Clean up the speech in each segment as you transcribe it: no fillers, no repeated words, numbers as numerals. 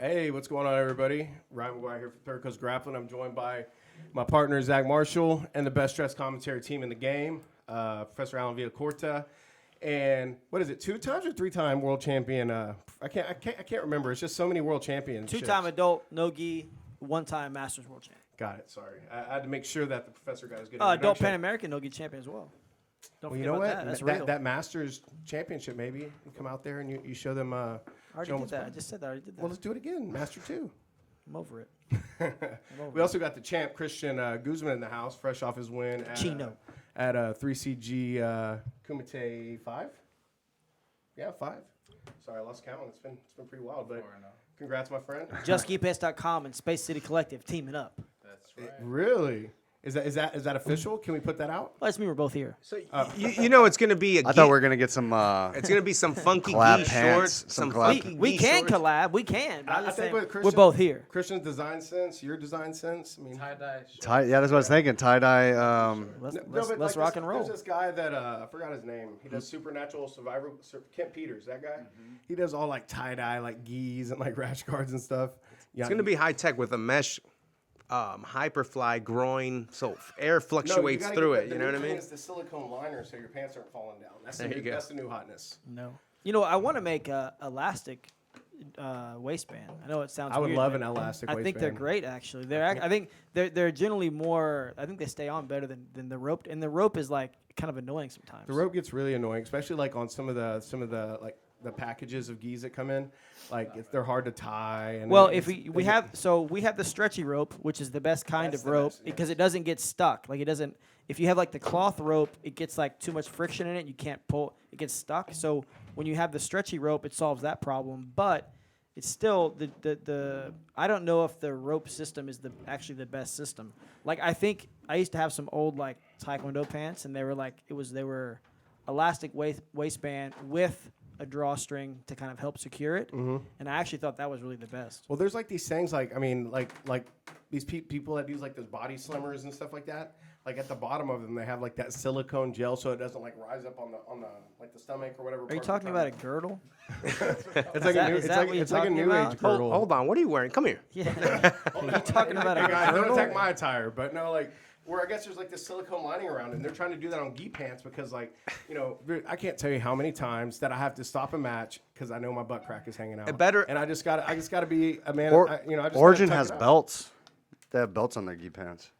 Hey, what's going on, everybody? Ryan McGuire here for Third Coast Grappling. I'm joined by my partner, Zach Marshall, and the best dressed commentary team in the game, Professor Alan Villacrota. And what is it, 2-time or 3-time world champion? I can't remember. It's just so many world championships. 2-time adult, no gi, 1-time Masters world champion. Got it, sorry. I had to make sure that the professor guy was getting adult Pan American no gi champion as well. Don't well, forget you know about what? that. That's real. That Masters championship, maybe. You come out there and you show them. I already did that. I just said that. I already did that. Well, let's do it again. Master 2. I'm over it. We also got the champ, Cristian Guzman, in the house, fresh off his win at 3CG Kumite 5. Yeah, 5. Sorry, I lost count. It's been pretty wild, but congrats, my friend. JustGearPants.com and Space City Collective teaming up. That's right. Really? Is that official? Can we put that out? Well, it's me. We're both here. So you know it's gonna be. I thought we were gonna get some. It's gonna be some funky collab gi pants, shorts. some funky We gi can shorts. collab. We can. But I I'm just think saying, with Cristian, we're both here. Christian's design sense, your design sense. I mean, Tie, yeah, that's what I was thinking. Tie dye. Let's rock and roll. There's this guy that I forgot his name. He does Supernatural Survivor. Kent Peters, that guy. He does all like tie dye, like gis and like rash guards and stuff. Yeah, It's gonna be high tech with a mesh, hyperfly groin, so air fluctuates through it. You know what I mean? It's the silicone liner, so your pants aren't falling down. That's There you go. That's the new hotness. No. You know, I want to make a elastic waistband. I know it sounds. I would weird, love but an elastic I think they're waistband. great. Actually, I think they're generally more. I think they stay on better than the rope. And the rope is like kind of annoying sometimes. The rope gets really annoying, especially like on some of the like the packages of gis that come in. Like they're hard to tie. And Well, then if we have the stretchy rope, which is the best kind That's of the rope best, yeah. because it doesn't get stuck. Like it doesn't. If you have like the cloth rope, it gets like too much friction in it. You can't pull. It gets stuck. So when you have the stretchy rope, it solves that problem. But it's still the I don't know if the rope system is actually the best system. Like I think I used to have some old like Taekwondo pants, and they were elastic waistband with a drawstring to kind of help secure it, and I actually thought that was really the best. Well, there's like these things like, I mean, like these people that use like those body slimmers and stuff like that. Like at the bottom of them, they have like that silicone gel so it doesn't like rise up on the like the stomach or whatever. Are you talking about a girdle? It's like a new age girdle. Hold on, what are you wearing? Come here. Yeah. Are you talking about Hey a guys, don't girdle? attack my attire, but no, like where I guess there's like this silicone lining around it, and they're trying to do that on gi pants because like, you know, I can't tell you how many times that I have to stop a match because I know my butt crack is hanging out. And I just gotta be a man. I just Origin gotta tuck has it out. belts. They have belts on their gi pants.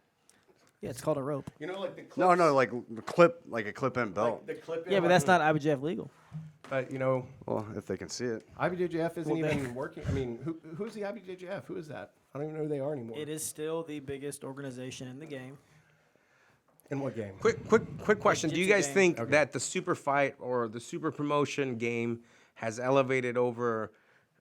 Yeah, it's called a rope. You know, like the clips, No, like the clip, like a clip-in belt. like the clip. Yeah, but that's not IBJJF legal. But you know, Well, if they can see it. IBJJF isn't Well, even working. I mean, who's the IBJJF? Who is that? I don't even know who they are anymore. It is still the biggest organization in the game. In what game? Quick question. Do you Jiu-jitsu guys game. think that the super fight or the super promotion game has elevated over,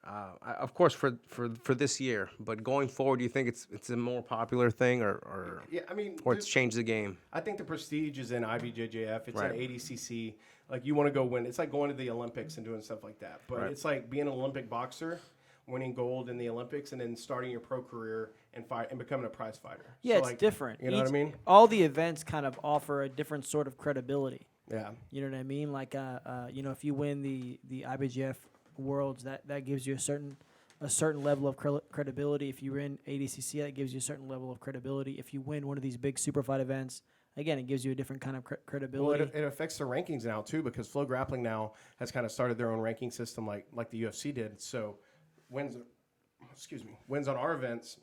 of course for this year, but going forward, do you think it's a more popular thing or Yeah, I mean, it's changed the game? I think the prestige is in IBJJF. It's Right. in ADCC. Like you want to go win. It's like going to the Olympics and doing stuff like that. But Right. it's like being an Olympic boxer, winning gold in the Olympics, and then starting your pro career and fight and becoming a prize fighter. Yeah, So, it's like, different. You know what I mean? All the events kind of offer a different sort of credibility. Yeah. You know what I mean? Like, you know, if you win the IBJJF Worlds, that gives you a certain level of credibility. If you win ADCC, that gives you a certain level of credibility. If you win one of these big super fight events, again, it gives you a different kind of credibility. Well, it affects the rankings now too because Flow Grappling now has kind of started their own ranking system like the UFC did. So wins on our events,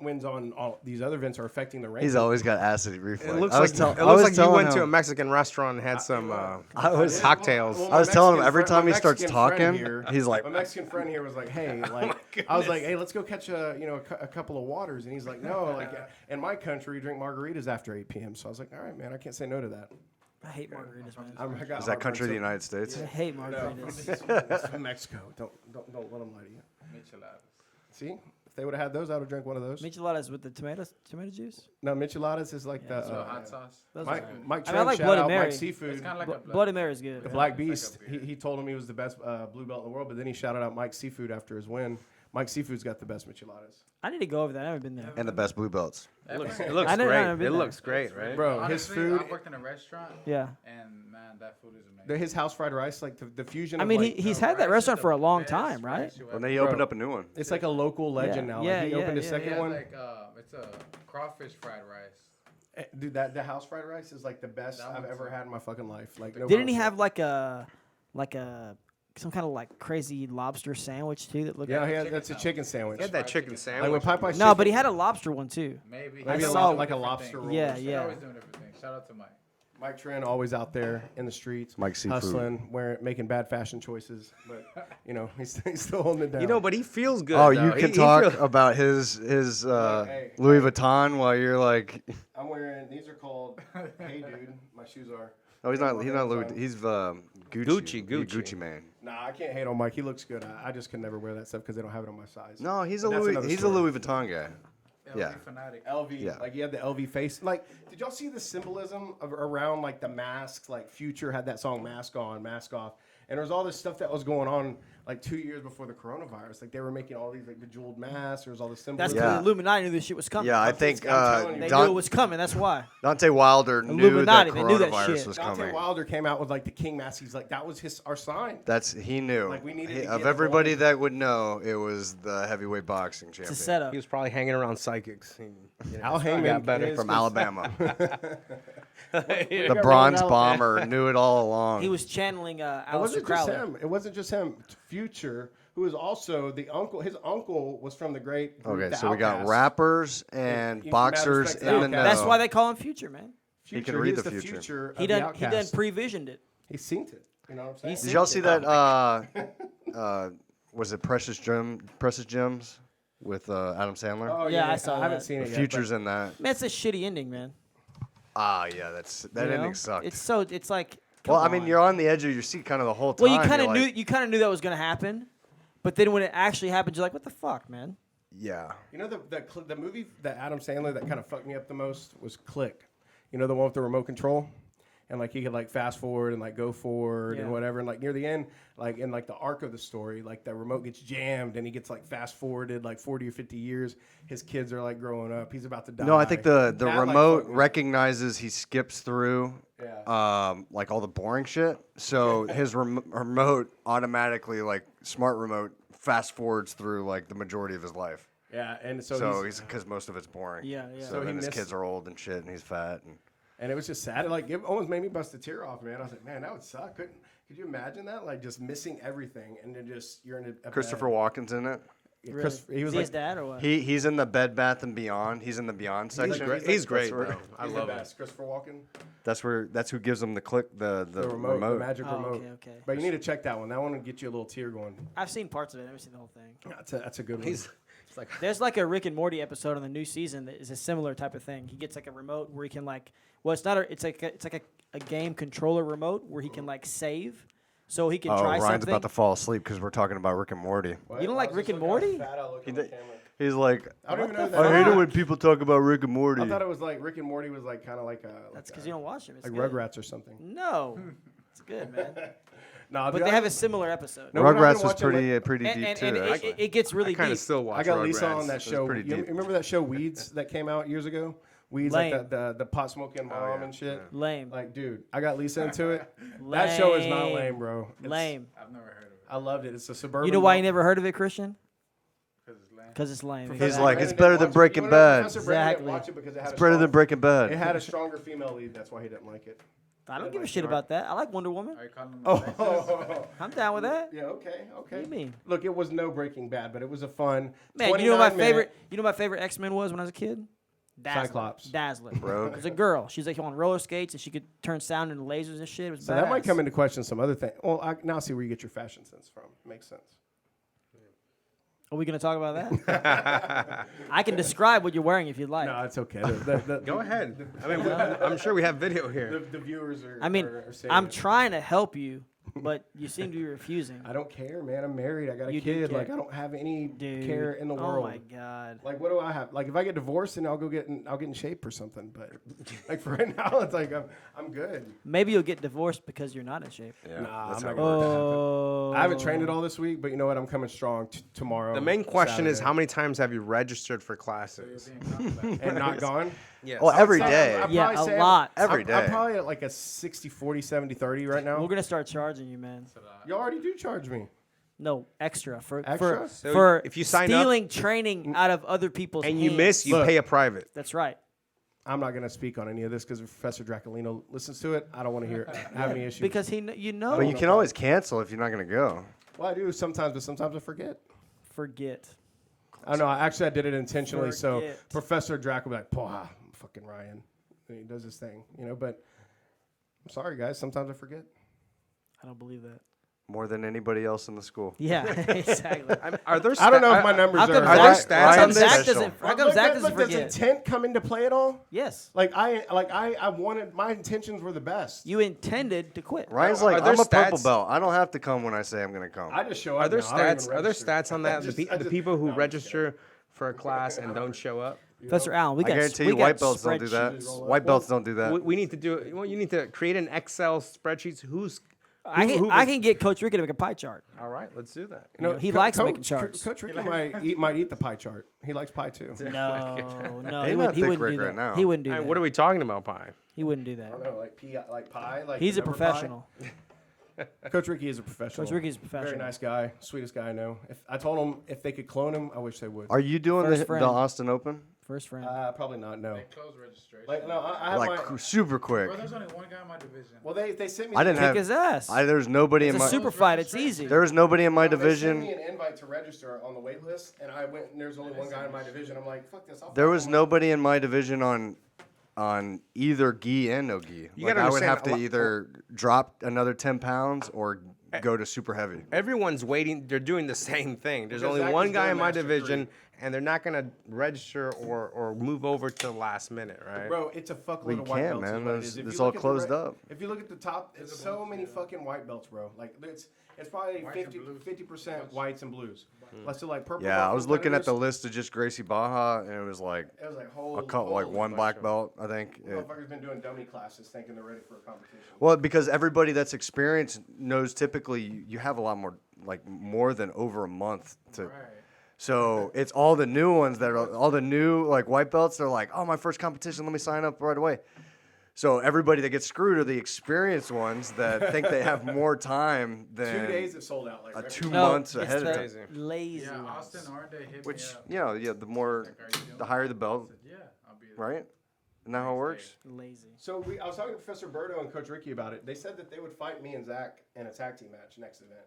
wins on all these other events are affecting the rankings. He's always got acid reflex. It looks I was like you telling went to him- a Mexican restaurant and had some was- cocktails. Well, I was my telling him Mexican every friend- time my he starts Mexican friend talking, here- he's like, my Mexican friend here was like, hey, like, I was like, hey, let's go catch a couple of waters, and he's like, no, like, in my country, we drink margaritas after 8 p.m. So I was like, all right, man, I can't say no to that. I hate margaritas, man. I got is that country the heartburn, United States? I hate so- margaritas. No, it's from Mexico. Don't let them lie to you. See, if they would have had those, I would have drank one of those. Micheladas with the tomato juice? No, micheladas is like Yeah, the hot sauce. Those are Mike. good. Mike I mean, I Trim, like shout Bloody out Mary. Mike Seafood. It's kind of like a Bloody Mary is good. The yeah. Black like a Beast. beer. He told him he was the best blue belt in the world, but then he shouted out Mike Seafood after his win. Mike Seafood's got the best micheladas. I need to go over that. I haven't been there. And the best blue belts. It looks I great. know, I've It been there. looks great, right? Bro, Honestly, his food, I worked in a restaurant, Yeah. and man, that food is amazing. his house fried rice, like the fusion. I of, mean, like, he's The had that rice is restaurant the for a long best time, right? rice you When ever- they Bro. opened up a new one. it's like a local legend now. Yeah, Like, he opened a yeah, second He has one. like it's a crawfish fried rice. Dude, the house fried rice is like the best That I've one's ever like- had in my fucking life. Like, no Didn't he bullshit. have like a some kind of like crazy lobster sandwich too that looked Yeah, like he had, chicken that's a sandwich. chicken sandwich. Get that chicken Like sandwich. when Popeye's No, chicken, but he had a lobster one too. Maybe Maybe I a saw like a different lobster things. roll. Yeah, They're yeah. always doing different things. Shout out to Mike. Mike Trent always out there in the streets, Mike Seafood. hustling, making bad fashion choices. But you know, he's still holding it down. You know, but he feels good. Oh, though. you He- can he talk feels- about his Hey, Louis Vuitton while you're like, I'm wearing. These are called. Hey, dude, my shoes are. oh, he's not Louis. He's Gucci. Gucci. Gucci man. Nah, I can't hate on Mike. He looks good. I just can never wear that stuff because they don't have it on my size. No, he's But a that's Louis. another He's story. a Louis Vuitton guy. Yeah. Fanatic. LV, Yeah. like you had the LV face. Like, did y'all see the symbolism around like the masks? Like Future had that song "Mask On, Mask Off," and there was all this stuff that was going on like 2 years before the coronavirus. Like they were making all these like bejeweled masks. There was all this That's symbolism. because Yeah. the Illuminati knew this shit was coming. Yeah, I I'm think telling you. They knew it was coming. That's why. Dante Wilder knew that Illuminati, they knew that coronavirus shit. was Dante coming. Wilder came out with like the king mask. He's like, that was our sign. He knew. Like, we needed to Of get everybody going. that would know, it was the heavyweight boxing It's champion a setup. He was probably hanging around psychics. Al Heyman got better is- from Alabama. The The bronze bomber knew it all along. He was channeling It Aleister wasn't just Crowley. him. It wasn't just him. Future, who is also the uncle. His uncle was from the great. Group, Okay, the so we got Outcasts. rappers and You- boxers respect in the the know. Outcasts. That's why they call him Future, man. Future, can read he's the the future. future. He of the done Outcasts. previsioned it. He's seen it. You know what I'm saying? He's Did y'all see that? Was it Precious Gems with Adam Sandler? Oh Yeah, I saw I haven't that. seen the it yet. Future's in that. Man, it's a shitty ending, man. Ah, yeah, that You know? ending sucked. It's like. Well, come I mean, on. you're on the edge of your seat kind of the whole time. Well, you kind of You're like, knew that was gonna happen, but then when it actually happened, you're like, what the fuck, man? Yeah. You know the movie that Adam Sandler that kind of fucked me up the most was Click. You know the one with the remote control, and like he could like fast forward and like go forward Yeah. and whatever. And like near the end, like in like the arc of the story, like the remote gets jammed and he gets like fast forwarded like 40 or 50 years. His kids are like growing up. He's about to die. No, I think the That, like, remote fucked me up. recognizes he skips through Yeah. like all the boring shit. So his remote automatically, like smart remote, fast forwards through like the majority of his life. Yeah, and So so he's because most of it's boring. Yeah, yeah. So So he then his missed- kids are old and shit, and he's fat. and it was just sad. Like it almost made me bust a tear off, man. I was like, man, that would suck. Could you imagine that? Like just missing everything and then just you're in a Christopher bed. Walken's in it. Yeah, Really? Chris, he was Is he like his dad or what? He's in the Bed Bath and Beyond. He's in the Beyond section. great. He's great, That's where- bro. I he's love the him. best. Christopher Walken. That's who gives him the click the remote, the magic Oh, remote. okay. But you need to check that one. That one will get you a little tear going. I've seen parts of it. I've never seen the whole thing. That's a good one. It's like There's like a Rick and Morty episode on the new season that is a similar type of thing. He gets like a remote where he can like, well, it's not a, it's like a game controller remote where he can like save, so he can Oh, try Ryan's something. about to fall asleep because we're talking about Rick and Morty. What? You don't I like was Rick just and looking Morty? how fat I look He on the did- camera. He's like, I don't even know the that. I hate it fuck? when people talk about Rick and Morty. I thought it was like Rick and Morty was like kind of like a That's because you don't watch him. It's like good. Rugrats or something. No, it's good, man. No, But they have a similar episode. No, we're not gonna Rugrats was watch it pretty and deep and, too. and actually. it gets really I kind deep. of still watch. I got Lisa Rugrats. on that was show. pretty You deep. remember that show Weeds that came out years ago? Weeds, Lame. like the pot smoking mom yeah, and shit. Lame. Like, dude, I got Lisa into it. That show is not lame, bro. It's- Lame. I've never heard of it I loved it. It's a suburban. You know why you mom. never heard of it, Christian? because it's lame. Because it's lame. He's Exactly. like, Brandon it's didn't better watch than it. Breaking You wanna know Bad. Professor Brandon didn't Exactly. watch it because it had It's a better than strong- Breaking It Bad. had a stronger female lead. That's why he didn't like it. I don't give a shit about that. I like Wonder Woman. Are you calling them Oh, I'm down with that. yeah. Okay. What Okay. do you mean? Look, it was no Breaking Bad, but it was a fun. Man, you know what my 29 favorite. You know what my favorite X-Men was when I was a kid? Dazzler. Cyclops. Dazzler. Rogue. It was a girl. She's like on roller skates and she could turn sound into lasers and shit. It was So that might badass. come into question some other thing. Well, I now see where you get your fashion sense from. Makes sense. Are we gonna talk about that? I can describe what you're wearing if you'd like. No, it's okay. Go ahead. I mean, I'm sure we have video here. The viewers are. I mean, are seeing I'm it. trying to help you but you seem to be refusing. I don't care, man. I'm married. I got a You do kid. care. Like, I don't have any Dude. care in the Oh world. my God. Like, what do I have? Like, if I get divorced, then I'll get in shape or something. But like for right now, it's like I'm good. Maybe you'll get divorced because you're not in shape. Yeah, Nah, that's I'm how not it gonna works. let that happen. Oh. I haven't trained it all this week, but you know what? I'm coming strong tomorrow. The main question is Saturday. how many times have you registered for classes? and not gone. Yes. Well, every I'd day. I'd Yeah, probably a say lot. Every I'm day. probably at like a 60, 40, 70, 30 right now. We're gonna start charging you, man. You already do charge me. No, extra for Extra? So for if you sign up- stealing training out of other people's And you hands. miss, you Look. pay a private. That's right. I'm not going to speak on any of this because if Professor Dracolino listens to it, I don't want to hear have any issues. Because you know. But you can always cancel if you're not going to go. Well, I do sometimes, but sometimes I forget. forget. I know. Actually, I did it intentionally. So Forget. Professor Drac will be like, "Pah, fucking Ryan." And he does his thing, But I'm sorry, guys. Sometimes I forget. I don't believe that. More than anybody else in the school. Yeah, exactly. Are there? I don't know if my numbers How are. come Are there Zach, stats how on come this? Zach Special. doesn't? How come Look, Zach look, doesn't does forget? intent come into play at all? Yes, I wanted my intentions were the best. you intended to quit. Ryan's Are like, there I'm a purple stats? belt. I don't have to come when I say I'm going to come. I just show up. Are there now. I don't even stats? Are there register. stats on that? I just- The people who register for a class and don't show up. Professor Allen, we I got. guarantee we you got white belts don't do that. spreadsheets. White belts don't do that. We need to do. Well, you need to create an Excel spreadsheet. I can get Coach Ricky to make a pie chart. All right, let's do that. He likes making charts. Coach Ricky might eat the pie chart. He likes pie too. No, He's he not thick wouldn't Rick do that. right now. He wouldn't do All right, that. what are we talking about, Pie? He wouldn't do I that. don't know, like pie. Like He's a the number professional. pie. Coach Ricky is a professional. Coach Ricky's a professional. Very nice guy, sweetest guy I know. If I told him if they could clone him, I wish they would. Are you doing First the friend. Austin Open? First friend. Probably not. No. They closed registration. Like no, I have Like my. super quick. Bro, there's only one guy in my division. Well, they sent me. I didn't Kick have. his ass. There's nobody It's in a my. super fight. It's easy. There was nobody in my They sent me division. an invite to register on the wait list, and I went. And there's only one guy in my division. I'm like, fuck this. There was nobody in my division on either gi and no gi. You Like gotta I would understand, have a to lot- either drop another 10 pounds or go to super heavy. Everyone's waiting. They're doing the same thing. There's Because only Zach one is guy doing in my Master division, and they're not gonna register or move over to the last minute, right? Bro, it's a fuckload We of white can't, belts. man. is what it There's- is. If it's you all look at the closed up. If you look at the top, it's so many fucking white belts, bro. Like it's probably Whites and blues. 50% whites and blues. Let's do like purple. Yeah, belt I was looking at the competitors. list of just Gracie Baja, and it was like It was like like one black belt, I think. Motherfuckers been doing dummy classes thinking they're ready for a competition. Well, because everybody that's experienced knows typically you have a lot more than over a month to. Right. So it's all the new ones that are all the new like white belts. They're like, oh, my first competition, let me sign up right away. So everybody that gets screwed are the experienced ones that think they have more time than 2 days it sold out. Like a right 2 No, months it's ahead of the time. lazy Yeah, ones. Austin Arnday hit Which me up. the more, Like, are you doing the it? higher the belt, I said, yeah, I'll be there. right? Isn't that how it works? Lazy. So I was talking to Professor Berto and Coach Ricky about it. They said that they would fight me and Zach in a tag team match next event.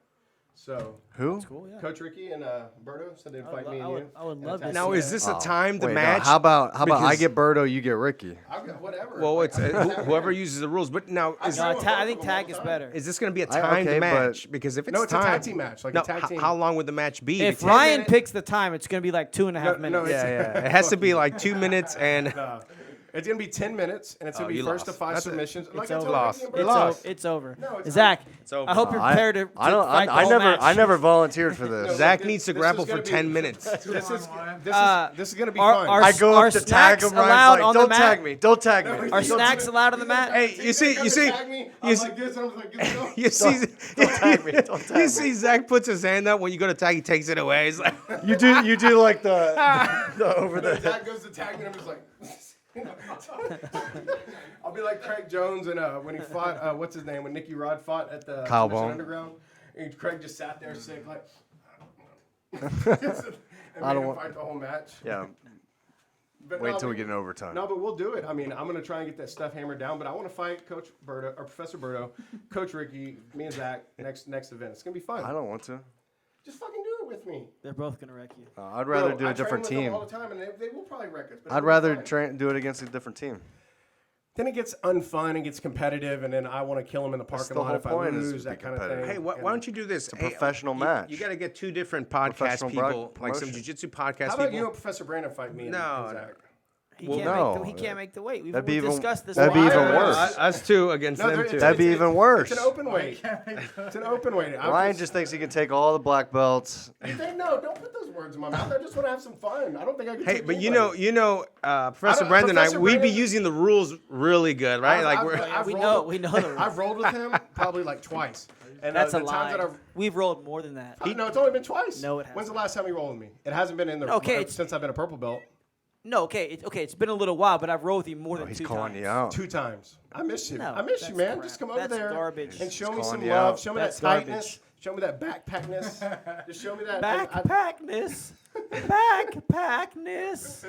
So Who? Cool. Yeah. Coach Ricky and Berto said they'd fight me and you. I would in a love tag to Now, see is that. this a time to Wait, no, match? how about I Because- get Berto, you get Ricky? I'll get whatever. Well, Like, it's I can tag whoever in. uses the rules. But now, I is, know. I think tag is better. is this going to be a I- timed okay, but- match? Because if it's No, it's a timed, tag team match, like a no, tag team. How long would the match be? If 10 Ryan minutes. picks the time, it's gonna be like 2.5 No, minutes. it's- Yeah. It has to be like 2 minutes and. It's gonna be 10 minutes, and it's gonna Oh, be you first to lost. 5 That's it. submissions. Like It's I over. told Lost. Ricky and You Berto. lost. It's over. No, it's Zach, It's over. I hope you're prepared to I don't. fight the I whole never. match. I never volunteered for this. Zach this- needs to this grapple is for gonna be- 10 minutes. This is gonna be Are- fun. are- I go up to tag snacks him. Ryan's allowed like, on the don't mat? tag me. Don't tag me. No, Are Don't snacks do it. allowed on the mat? Hey, you see, I'm you like this, and I'm like, this, no. You see, Don't tag me. Don't tag you me. see, Zach puts his hand up when you go to tag. He takes it away. He's like, You do like the over And then the. Zach goes to tag me, and I'm just like. I'll be like Craig Jones and when he fought, what's his name? When Nicky Rod fought at the Kyle Submission Bone. Underground, and Craig just sat there sick, like. and I don't made him want- fight the whole match. Yeah. But Wait no, till we get in overtime. No, but we'll do it. I mean, I'm gonna try and get that stuff hammered down. But I want to fight Coach Berto or Professor Berto, Coach Ricky, me and Zach next event. It's gonna be fun. I don't want to. Just fucking do it with me. They're both gonna wreck you. I'd rather Bro, do I a different train with them team. all the time, and they will probably wreck us. But I'd it'll be rather fun. do it against a different team. Then it gets unfun and gets competitive, and then I want to kill them in the That's parking the lot whole if I point, is lose, to be that kind of competitive. thing. hey, why don't you do this? It's a professional match. You got to get two different podcast Professional people, like some promotion. jiu-jitsu podcast How about people. you and Professor Brandon fight me? No, and no. Zach? He Well, can't he can't make the weight. We've That'd be even- discussed this. that'd be even prior. worse. Us two against No, them there- two. That'd be even worse. It's an open weight. It's an open weight. Ryan just thinks he can take all the black belts. You think no? Don't put those words in my mouth. I just want to have some fun. I don't think I can. Hey, take but anybody. Professor don't- Brandon and I, Professor we'd be Brandon- using the rules really good, right? I've- Like I've we rolled know with- the rules. I've rolled with him probably like twice. And That's the a times lie. that I've We've rolled more than that. no, it's only been twice. No, it When's the hasn't. last time you rolled with me? It hasn't been in the Okay, it's- since I've been a purple belt. No, it's been a little while, but I've rolled with you more than He's 2 calling times. you out. 2 times. I miss you. No, I miss you, that's man. crap. Just come over That's there garbage. and show me calling some you love. out. Show me That's that tightness. garbage. Show me that backpackness. Just show me that. Backpackness. Backpackness.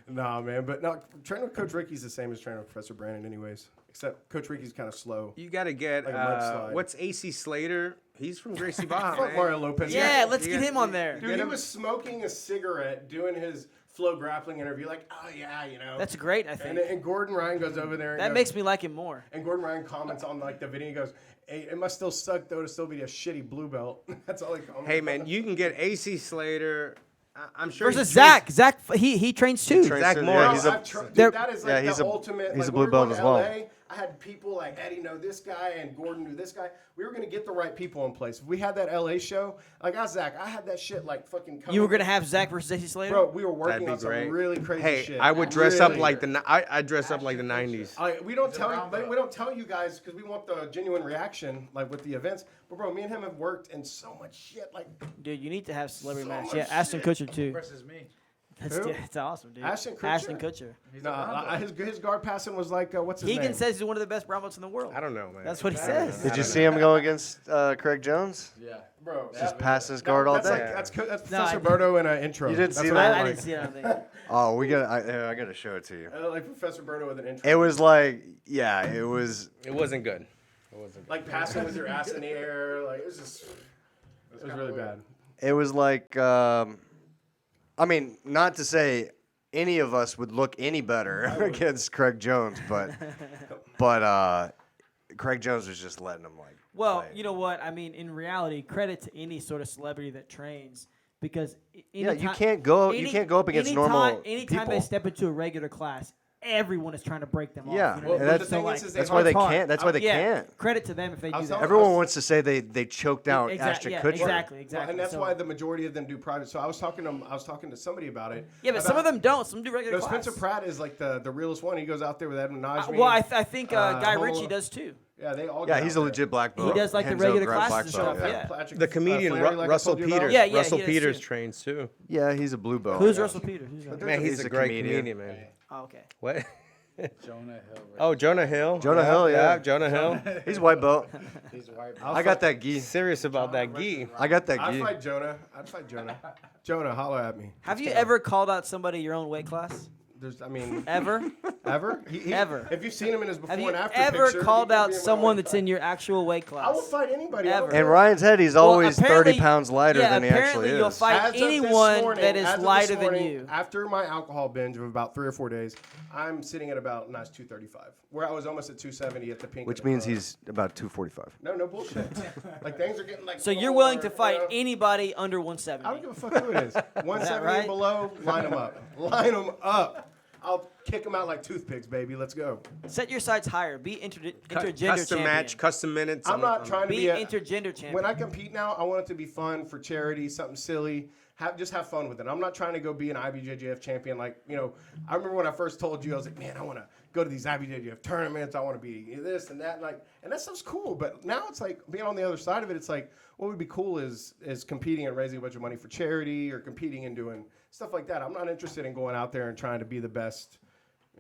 Nah, man. But no, training with Coach Ricky's the same as training with Professor Brandon, anyways. Except Coach Ricky's kind of slow. you got to get Like a mudslide. what's AC Slater? He's from Gracie Baja, Fuck man. Mario Lopez. Yeah, You let's got- get him on there. Dude, he was smoking a cigarette doing his Flow Grappling interview. Like, oh yeah, you know. That's great, I think. And Gordon Ryan goes over there. And That goes, makes me like him more. And Gordon Ryan comments on like the video. He goes, "Hey, it must still suck though to still be a shitty blue belt." That's all he comments. Hey, man, you can get AC Slater. I'm sure. Versus he's trained- Zach. Zach, he trains too. trains Zach too, Moore. yeah, No, he's a- dude, They're- that is yeah, like he's the a- ultimate. he's like, a blue when we were belt going as to well. LA, I had people like Eddie know this guy and Gordon knew this guy. We were gonna get the right people in place. If we had that LA show, like I Zach, I had that shit like fucking. You were gonna have Zach versus AC Slater. Bro, we were That'd working be on some great. really crazy Hey, shit. I would dress up Really. like I dress up like the '90s. We don't tell you, we don't tell you guys because we want the genuine reaction, like with the events. But bro, me and him have worked in so much shit. Like Dude, you need to have celebrity So match. much Yeah, Ashton shit. Kutcher too. Versus me. Who? That's awesome, dude. Ashton Kutcher? Ashton Kutcher. He's a brown belt. his guard passing was like what's his Keegan name? says he's one of the best brown belts in the world. I don't know, man. That's what he says. Did you see him go against Craig Jones? Yeah. Bro, Just passing his guard all that's day. Like, that's No, Professor I- Berto in an intro. You didn't That's see what that? I I like. didn't see it. I don't think. Oh, I gotta show it to you. Like Professor Berto with an intro. It was like, yeah, it was. It wasn't good. It wasn't good. like passing with your ass in the air. Like it was just. It was really bad. It was like. I mean, not to say any of us would look any better against Craig Jones, but Craig Jones was just letting him like. Well, play. you know what? I mean, in reality, credit to any sort of celebrity that trains because Yeah, you can't go up against normal Anytime they people. step into a regular class, everyone is trying to break them Yeah, off. You know? Well, and but that's, the thing like, is that's why they it's hard. can't. That's why they yeah, can't. credit to them if they I do was that. telling- Everyone wants to say they choked out Ashton yeah, Kutcher. exactly. Well, and that's So- why the majority of them do private. So I was talking to somebody about it. Yeah, but some of them don't. Some do regular No, class. Spencer Pratt is like the realest one. He goes out there with Edmund Najmi. Well, I think Guy Hola. Ritchie does too. Yeah, they all. Yeah, get he's out a there. legit black belt. does, like, the Henzo regular Black classes and belt, stuff, yeah. yeah. Patrick, The comedian Flannery, like I Russell told you about. Peters. Yeah, yeah, Russell he does Peters too. trains too. Yeah, he's a blue belt. Who's yeah. Russell Peters? Who's that? Man, he's He's a a great comedian. comedian, man. Oh, okay. What? Jonah Hill. Oh, Jonah Hill. Jonah Hill, yeah. Jonah Hill. He's white belt. He's white. I got that gi. He's serious about that gi. I got that I'd gi. fight Jonah. Jonah, holler at me. Have Let's you go. ever called out somebody your own weight class? I mean, Ever? ever? Ever. If you've seen him in his before Have you and after ever picture, called he could out be in my someone weight that's class. in your actual weight class? I will fight anybody. Ever. In Ryan's head, he's Well, always 30 apparently- pounds lighter yeah, than he actually apparently you'll is. fight As of this anyone morning- that is as of this lighter than morning, you. After my alcohol binge of about 3 or 4 days, I'm sitting at about nice 235, where I was almost at 270 at the pink. Which of the means club. he's about 245. no bullshit. Like things are getting like. So a you're little willing more, to fight you know? anybody under I 170? don't give a fuck who it is. 170 right? and below, line them up. Line them up. I'll kick them out like toothpicks, baby. Let's go. Set your sights higher. Be intergender Custom champion. match, custom minutes. I'm not trying to Be be a. intergender champion. When I compete now, I want it to be fun for charity, something silly. Just have fun with it. I'm not trying to go be an IBJJF champion. Like, you know, I remember when I first told you, I was like, man, I want to go to these IBJJF tournaments. I want to be this and that. And that stuff's cool. But now it's like being on the other side of it. It's like what would be cool is competing and raising a bunch of money for charity or competing and doing stuff like that. I'm not interested in going out there and trying to be the best,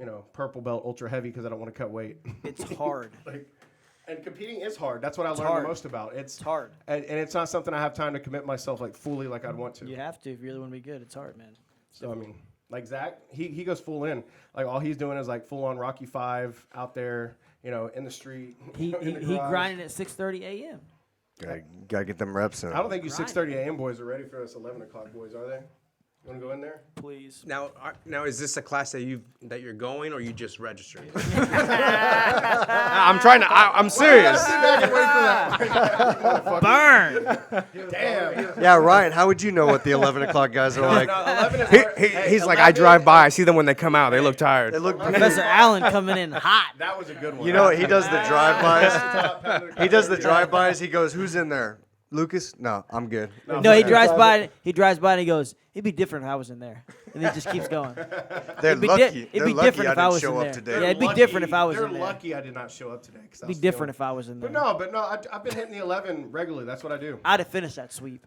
you know, purple belt ultra heavy because I don't want to cut weight. It's hard. And competing is hard. That's what I learned hard. the most about. It's hard. and it's not something I have time to commit myself like fully like I'd want to. You have to if you really want to be good. It's hard, man. So I mean, like Zach, he goes full in. Like all he's doing is like full on Rocky 5 out there, you know, in the street. He in the he garage. grinding at 6:30 a.m. Gotta get them reps in. I don't think you Grind. 6:30 a.m. boys are ready for us 11 o'clock boys, are they? You want to go in there? Please. Now is this a class that you're going, or you just registered? I'm trying to. I'm serious. Burn. Damn. Yeah, Ryan, how would you know what the 11 o'clock guys are like? No, 11 is He's like, I drive by, I see them when they come out. They look tired. They look Professor Allen coming in hot. That was a good one. You know what? He does the drive-bys. He does the drive-bys. He goes, "Who's in there? Lucas? No, I'm good." No, he drives by. He drives by and he goes, "It'd be different if I was in there." And he just keeps going. They're It'd be lucky. it'd They're be lucky different I if I didn't was show in up there. today. Yeah, it'd be different if I was They're in there. lucky I did not show up today. It'd be different if I was in there. But no, I've been hitting the 11 regularly. That's what I do. I'd have finished that sweep.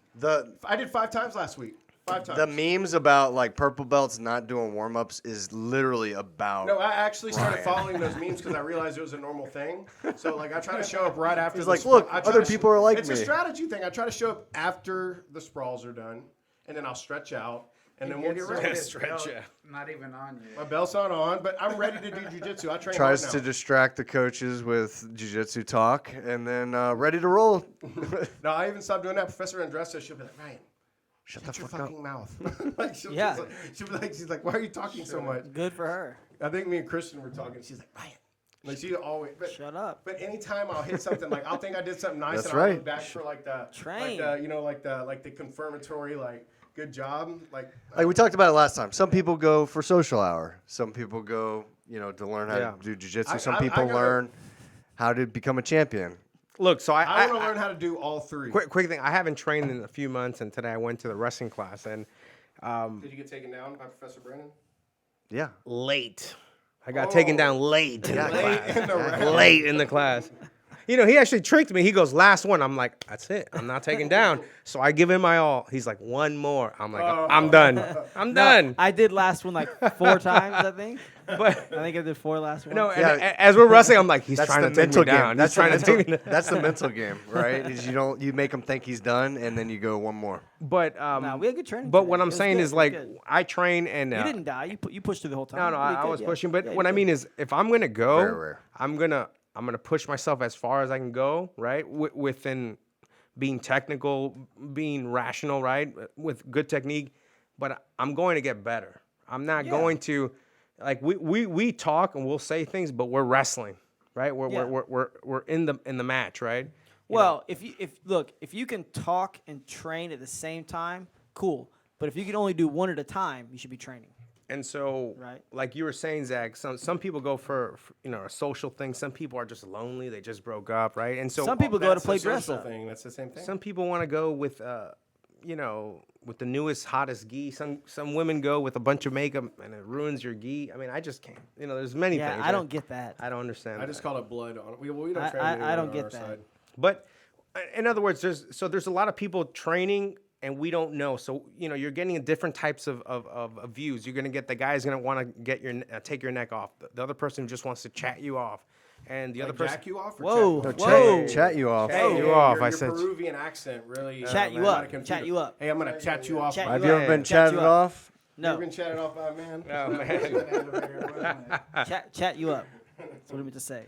I did 5 times last week. 5 times. The memes about like purple belts not doing warm-ups is literally about. No, I actually started Ryan. following those memes because I realized it was a normal thing. So like I try to show up right after. He's the like, sprawl- "Look, I try other to people are like It's me." a strategy thing. I try to show up after the sprawls are done, and then I'll stretch out, and then we'll get ready. Stretch, yeah. Not even on you. My belt's not on, but I'm ready to do jujitsu. I train Tries hard to now. distract the coaches with jiu-jitsu talk, and then ready to roll. No, I even stopped doing that. Professor Andressa, she'll be like, Ryan, Shut shut the your fuck up. fucking mouth. Like, she'll Yeah. she'll be like, she's like, why are you talking so much? Good for her. I think me and Cristian were talking. She's like, Ryan. Like she always. Shut up. But anytime I'll hit something, like I'll think I did something nice, That's and I'll right. look back for like the Train. like the confirmatory good job. Like We talked about it last time. Some people go for social hour. Some people go, to learn how Yeah. to do jiu-jitsu. I- Some I people gotta- learn how to become a champion. Look, so I want to learn how to do all 3. quick thing. I haven't trained in a few months, and today I went to the wrestling class, and Did you get taken down by Professor Brennan? Yeah. late. I got taken down late in the Late class. in the round. Late in the class. He actually tricked me. He goes, last one. I'm like, that's it. I'm not taking down. So I give him my all. He's like, one more. I'm like, I'm done. I'm done. I did last one like 4 times, I think. But I think I did 4 last one. no, Yeah. and as we're wrestling, I'm like, he's That's trying the to take mental me down. game. That's He's trying to take me down. That's the mental game, right? Is you make him think he's done, and then you go one more. But No, we had good training. but today. what It I'm was saying good. is It was like good. I train and You didn't die. You pushed through the whole time. no, You did I good, was yeah. pushing. But Yeah, what you I did. mean is, if I'm gonna go, Very rare. I'm gonna push myself as far as I can go, right? Within being technical, being rational, right? With good technique, but I'm going to get better. I'm not going to, like we talk and we'll say things, but we're wrestling, right? We're in the match, right? Well, if you can talk and train at the same time, cool. But if you can only do one at a time, you should be training. And so, Right. like you were saying, Zach, some people go for a social thing. Some people are just lonely. They just broke up, right? And so Some people go to That's play a dress social up. thing. That's the same thing. some people want to go with with the newest, hottest gi. Some women go with a bunch of makeup and it ruins your gi. I mean, I just can't. There's many Yeah, things. I don't get that. I don't understand. I just that. call it blood on it. We don't I- train I anyone don't on get our that. side. But in other words, there's a lot of people training and we don't know. So you're getting different types of views. You're gonna get the guy who's gonna want to get take your neck off. The other person who just wants to chat you off, and the other person. Jack you off or Whoa, chat? whoa. Chat you off. Chat you Hey, off, Your I said. Peruvian accent really. Chat you man, up, might confuse chat you up. Hey, I'm gonna chat you off. Chat by Have you you up. ever been Chat you chatted up. off? You No, ever been chatted off by a man? Oh, man. chat you up. That's what I meant to say.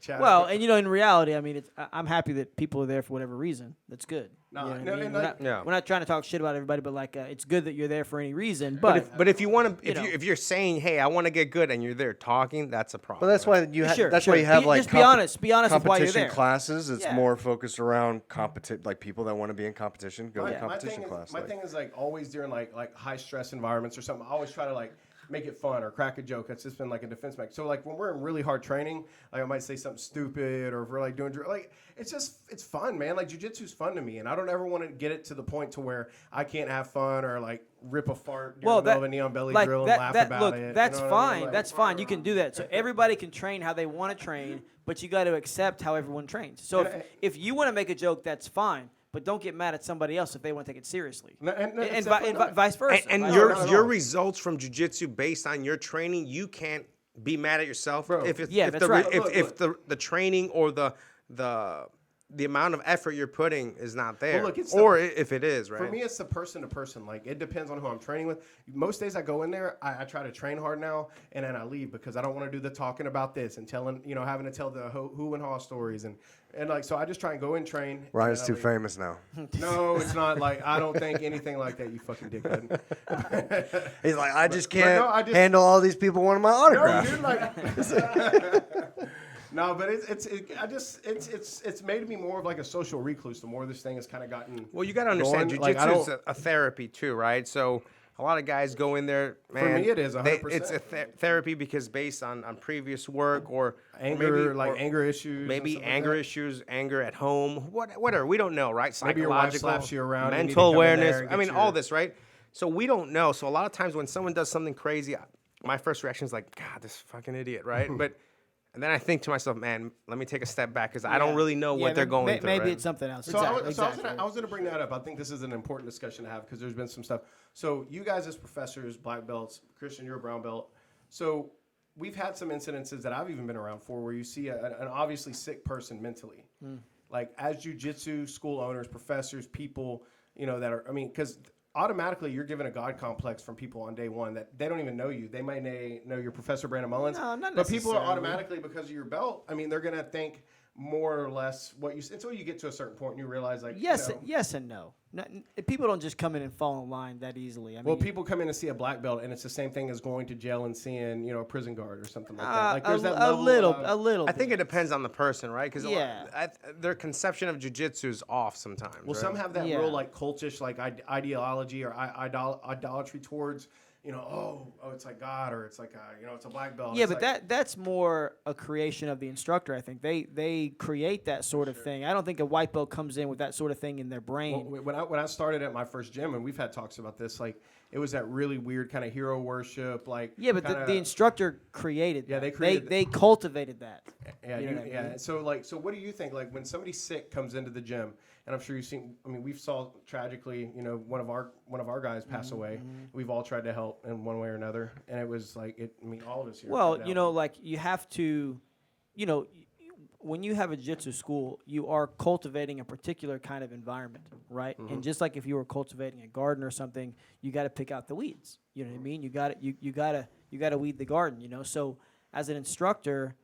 Chat Well, and in reality, I mean, I'm happy that people are there for whatever reason. That's good. No, You know what no, I mean? and We're like- not, Yeah. we're not trying to talk shit about everybody, but it's good that you're there for any reason. But if you want to, you know. if you're saying, hey, I want to get good, and you're there talking, that's a problem. Well, that's why you Sure, that's sure. why you have Be- like just be honest. Be honest with why you're competition there. classes. It's Yeah. more focused around like people that want to be in competition go to My competition thing is, class. my like- thing is like always during like high stress environments or something. I always try to like make it fun or crack a joke. That's just been like a defense mechanism. So like when we're in really hard training, like I might say something stupid, or if we're like doing like it's fun, man. Like jiu-jitsu's fun to me, and I don't ever want to get it to the point to where I can't have fun or like rip a fart during the middle of a neon belly like drill that, and laugh that about look, it. that's you know what I mean? fine. Like, That's fine. You can do that. So everybody can train how they want to train, but you got to accept how everyone trains. So if you want to make a joke, that's fine. But don't get mad at somebody else if they want to take it seriously. No, and And it's definitely not. vice versa. and Vice your versa. not at your all. results from jiu-jitsu based on your training, you can't be mad at yourself Bro. if it's Yeah, if that's the right. if the training or the the amount of effort you're putting is not there. look, it's or if it is, right? For me, it's the person to person. Like, it depends on who I'm training with. Most days I go in there, I try to train hard now, and then I leave because I don't want to do the talking about this and telling, having to tell the who and haw stories. And like, so I just try and go and train. Ryan's and too I leave. famous now. No, it's not like, I don't think anything like that, you fucking dickhead. He's like, I just but can't no, I just- handle all these people wanting my No, autograph. dude, like, no, but it's made me more of like a social recluse. The more this thing has kind of gotten. Well, you got to understand, going, like, I jiu-jitsu is don't- a therapy too, right? So a lot of guys go in there, man. me, it is 100%. It's a therapy because based on previous work or Anger, maybe, or anger issues. and maybe stuff like anger that. issues, anger at home, whatever. We don't know, right? Maybe your wife Psychological, slaps you around, you need to mental come in there awareness. and I mean, get all your- this, right? So we don't know. So a lot of times when someone does something crazy, my first reaction is like, God, this fucking idiot, right? And then I think to myself, man, let me take a step back because I don't really know what they're going through. Maybe right? it's something else. So, Exactly. I was gonna bring that up. I think this is an important discussion to have because there's been some stuff. So you guys as professors, black belts, Cristian, you're a brown belt. So we've had some incidences that I've even been around for where you see an obviously sick person mentally. Like as jiu-jitsu school owners, professors, people, that are, because automatically you're given a God complex from people on day one that they don't even know you. They may know your Professor Brandon Mullins. No, not but people are necessarily. automatically, because of your belt, they're going to think more or less what you, until you get to a certain point and you realize like, Yes and no. People don't just come in and fall in line that easily. well, people come in and see a black belt, and it's the same thing as going to jail and seeing, a prison guard or something like that. Like there's that a level little. I think it depends on the person, right? Because Yeah. their conception of jiu-jitsu is off sometimes. Well, right? some have that Yeah. real like cultish like ideology or idolatry towards, it's like God, or it's like it's a black belt. Yeah, It's but like, that's more a creation of the instructor. I think they create that sort of thing. I don't think a white belt comes in with that sort of thing in their brain. Well, when I started at my first gym, and we've had talks about this, like it was that really weird kind of hero worship, like Yeah, but kinda, the instructor created. Yeah, that. they created They cultivated that. Yeah, You know what I mean? So what do you think? Like when somebody sick comes into the gym, and I'm sure you've seen. We've saw tragically, one of our guys pass Mm-hmm, away. We've all tried to help in one way or another, and it was like all of us here. Well, tried to help. like you have to, when you have a jiu-jitsu school, you are cultivating a particular kind of environment, right? Mm-hmm. And just like if you were cultivating a garden or something, you got to pick out the weeds. You know what I mean? You got to weed the garden. So as an instructor,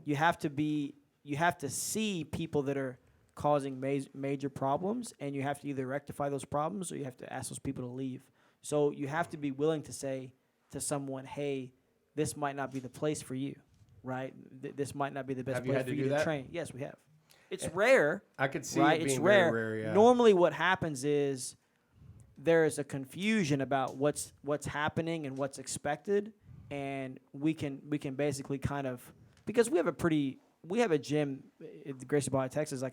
you have to see people that are causing major problems, and you have to either rectify those problems or you have to ask those people to leave. So you have to be willing to say to someone, hey, this might not be the place for you, right? This might not be the best Have you place had for to you do to that? train. Yes, we have. It's rare, I could see right? it It's being rare. very rare. Yeah. Normally what happens is there is a confusion about what's happening and what's expected, and we can basically kind of, because we have a gym at the Gracie Valley, Texas.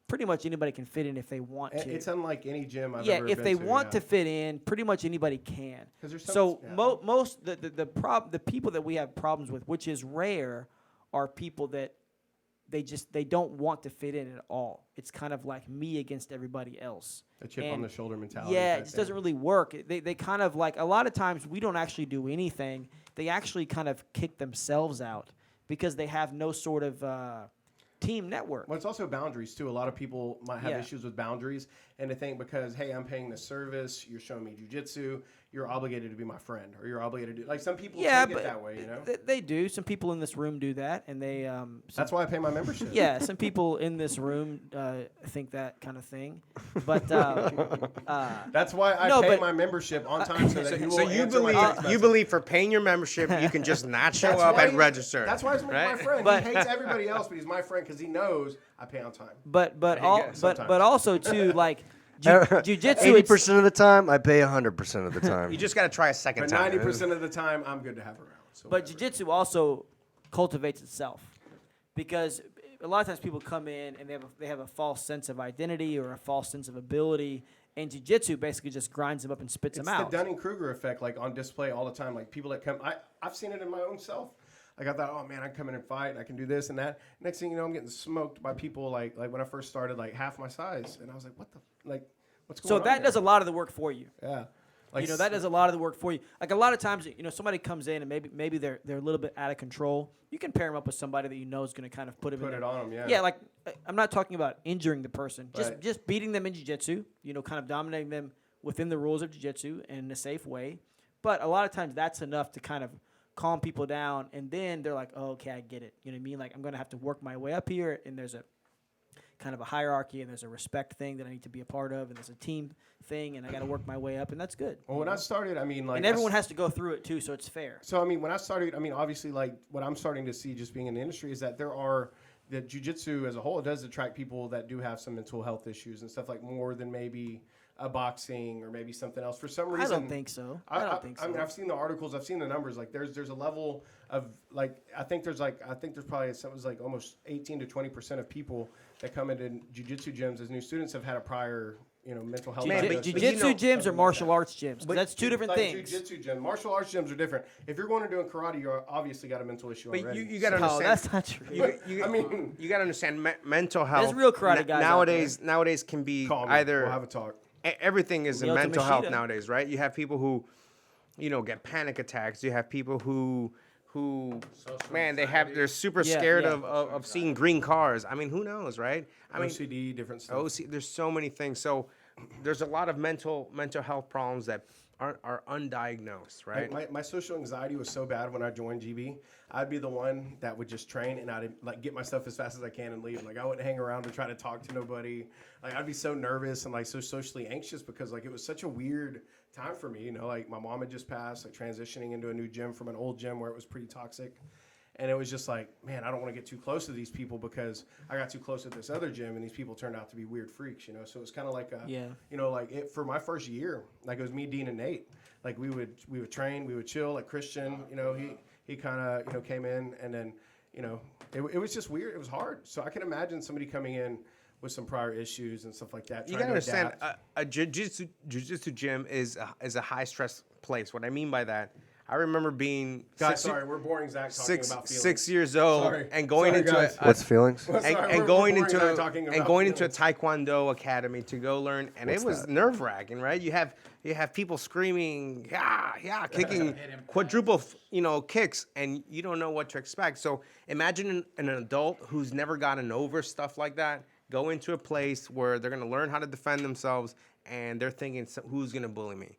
Pretty much anybody can fit in if they want to. It's unlike any gym I've Yeah, ever if been they to, want yeah. to fit in, pretty much anybody can. 'Cause there's So yeah. most the people that we have problems with, which is rare, are people that they don't want to fit in at all. It's kind of like me against everybody else. A chip on And the shoulder mentality. yeah, type it just thing. doesn't really work. They kind of like, a lot of times we don't actually do anything. They actually kind of kick themselves out because they have no sort of team network. Well, it's also boundaries too. A lot of people might have Yeah. issues with boundaries, and they think because hey, I'm paying the service, you're showing me jujitsu, you're obligated to be my friend, or you're obligated to like some people Yeah, take but it that way, they do. Some people in this room do that, and they That's why I pay my membership. yeah, some people in this room think that kind of thing, but That's why I No, pay but- my membership on time so that you will So you answer my text believe message. for paying your membership, you can just not show That's up why and he- register. That's why he's my right? friend. But- he hates everybody else, but he's my friend because he knows I pay on time. but go, sometimes. also too, like jujitsu. 80% of the time, I pay 100% of the time. You just got to try a second But time. 90% of the time, I'm good to have around. So But whatever. jiu-jitsu also cultivates itself, because a lot of times people come in and they have a false sense of identity or a false sense of ability, and jiu-jitsu basically just grinds them up and spits It's them out. the Dunning-Kruger effect, like on display all the time. Like people that come, I've seen it in my own self. Like I thought, oh man, I come in and fight, I can do this and that. Next thing you know, I'm getting smoked by people like when I first started, like half my size, and I was like, what's going on? So that does a lot of the work for you. Yeah. Like that does a lot of the work for you. Like a lot of times, somebody comes in and maybe they're a little bit out of control. You can pair them up with somebody that is going to kind of put it on them. Yeah. Yeah, like I'm not talking about injuring the person, Right. just beating them in jiu-jitsu. Kind of dominating them within the rules of jiu-jitsu and in a safe way. But a lot of times that's enough to kind of calm people down, and then they're like, oh, okay, I get it. You know what I mean? Like I'm going to have to work my way up here, and there's a kind of a hierarchy, and there's a respect thing that I need to be a part of, and there's a team thing, and I got to work my way up, and that's good. Well, when I started, And everyone has to go through it too, so it's fair. So when I started, obviously, like what I'm starting to see just being in the industry is that that jiu-jitsu as a whole does attract people that do have some mental health issues and stuff, like more than maybe a boxing or maybe something else. For some reason, I don't think so. I don't think so. I've seen the articles, I've seen the numbers. Like there's a level of like I think there's probably something like almost 18 to 20% of people that come into jiu-jitsu gyms as new students have had a prior mental health. Jiu-jitsu gyms or martial arts gyms? That's two different things. Jiu-jitsu gym, martial arts gyms are different. If you're going and doing karate, you obviously got a mental issue But already. you got to No, understand. that's not true. You got to understand mental health. There's real karate guys out there. Nowadays can be Call me. either. We'll have a talk. Everything is The in mental Ultimate health Shida. nowadays, right? You have people who, get panic attacks. You have people who they're super Yeah, scared yeah. of seeing green cars. I mean, who knows, right? I mean, OCD, different stuff. there's so many things. So there's a lot of mental health problems that are undiagnosed, right? My social anxiety was so bad when I joined GB. I'd be the one that would just train and I'd like get my stuff as fast as I can and leave. Like I wouldn't hang around and try to talk to nobody. Like I'd be so nervous and like so socially anxious because like it was such a weird time for me. Like my mom had just passed, like transitioning into a new gym from an old gym where it was pretty toxic. And it was just like, man, I don't want to get too close to these people because I got too close at this other gym and these people turned out to be weird freaks, So it was kind of like for my first year, like it was me, Dean, and Nate. Like we would train, we would chill. Like Cristian, he kind of came in and then it was just weird. It was hard. So I can imagine somebody coming in with some prior issues and stuff like that. You gotta understand, a jiu-jitsu gym is a high stress place. What I mean by that, I remember being Guys, sorry, we're boring Zach talking about feelings. 6 years old Sorry. and going Sorry, into guys. What's feelings? Sorry, and we're going boring into Zach talking about a feelings. Taekwondo academy to go learn, and What's it was that? nerve-wracking, right? You have people screaming, yeah, kicking quadruple, kicks, and you don't know what to expect. So imagine an adult who's never gotten over stuff like that go into a place where they're gonna learn how to defend themselves, and they're thinking, who's gonna bully me?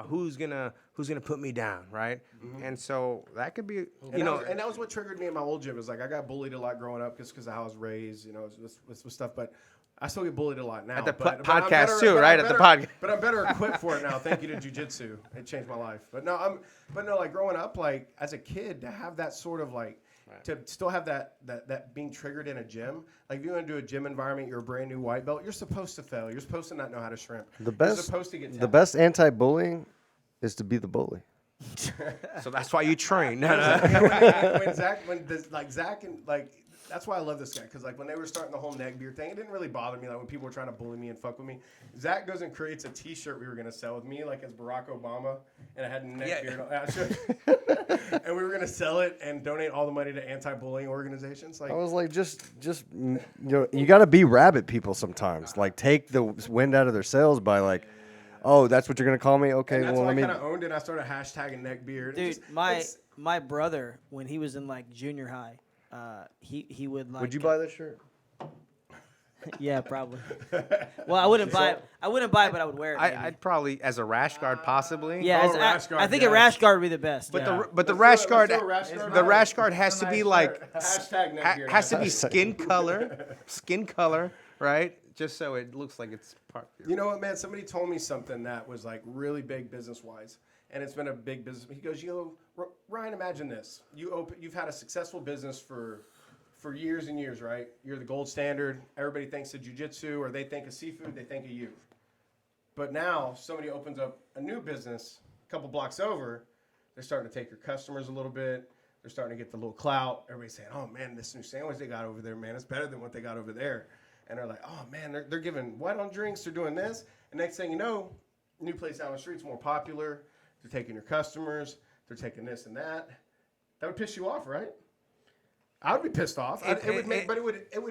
Who's gonna put me down, right? Mm-hmm. And so that could be, And that was what triggered me in my old gym. Is like I got bullied a lot growing up just because of how I was raised, with stuff. But I still get bullied a lot now. At the but I'm podcast better- too, but right? I'm At the better- podcast. But I'm better equipped for it now. Thank you to jiu-jitsu. It changed my life. But no, like growing up, like as a kid, to have that sort of like. To still have that being triggered in a gym, like if you want to do a gym environment, you're a brand new white belt, you're supposed to fail. You're supposed to not know how to shrimp. You're supposed to get The tapped. best anti-bullying is to be the bully. So that's why you train. when Zach and that's why I love this guy because like when they were starting the whole neck beard thing, it didn't really bother me. Like when people were trying to bully me and fuck with me, Zach goes and creates a T-shirt we were gonna sell with me like as Barack Obama, and I had a neck beard, and we were gonna sell it and donate all the money to anti-bullying organizations. Like I was like, you got to be rabbit people sometimes. Like take the wind out of their sails by like, oh, that's what you're gonna call me? Okay, and that's well why let I me. kind of owned it. I started hashtagging neck beard. Dude, my brother, when he was in like junior high, he would like. Would you buy this shirt? Yeah, probably. Well, I wouldn't buy it. I wouldn't buy it, but I would wear it. maybe. I'd probably as a rash guard possibly. Yeah, Oh, rash guard, I think a yes. rash guard would be the best. But yeah. the rash guard, let's do a rash guard. the rash guard has to be like Hashtag neck beard. has to be skin color, right? Just so it looks like it's part. You know what, man? Somebody told me something that was like really big business-wise, and it's been a big business. He goes, Ryan, imagine this: you've had a successful business for years and years, right? You're the gold standard. Everybody thinks of jiu-jitsu, or they think of seafood, they think of you. But now somebody opens up a new business a couple blocks over. They're starting to take your customers a little bit. They're starting to get the little clout. Everybody's saying, "Oh man, this new sandwich they got over there, man, it's better than what they got over there." And they're like, "Oh man, they're giving white on drinks. They're doing this." And next thing you know, new place down the street's more popular. They're taking your customers. They're taking this and that. That would piss you off, right? I would be pissed off. It would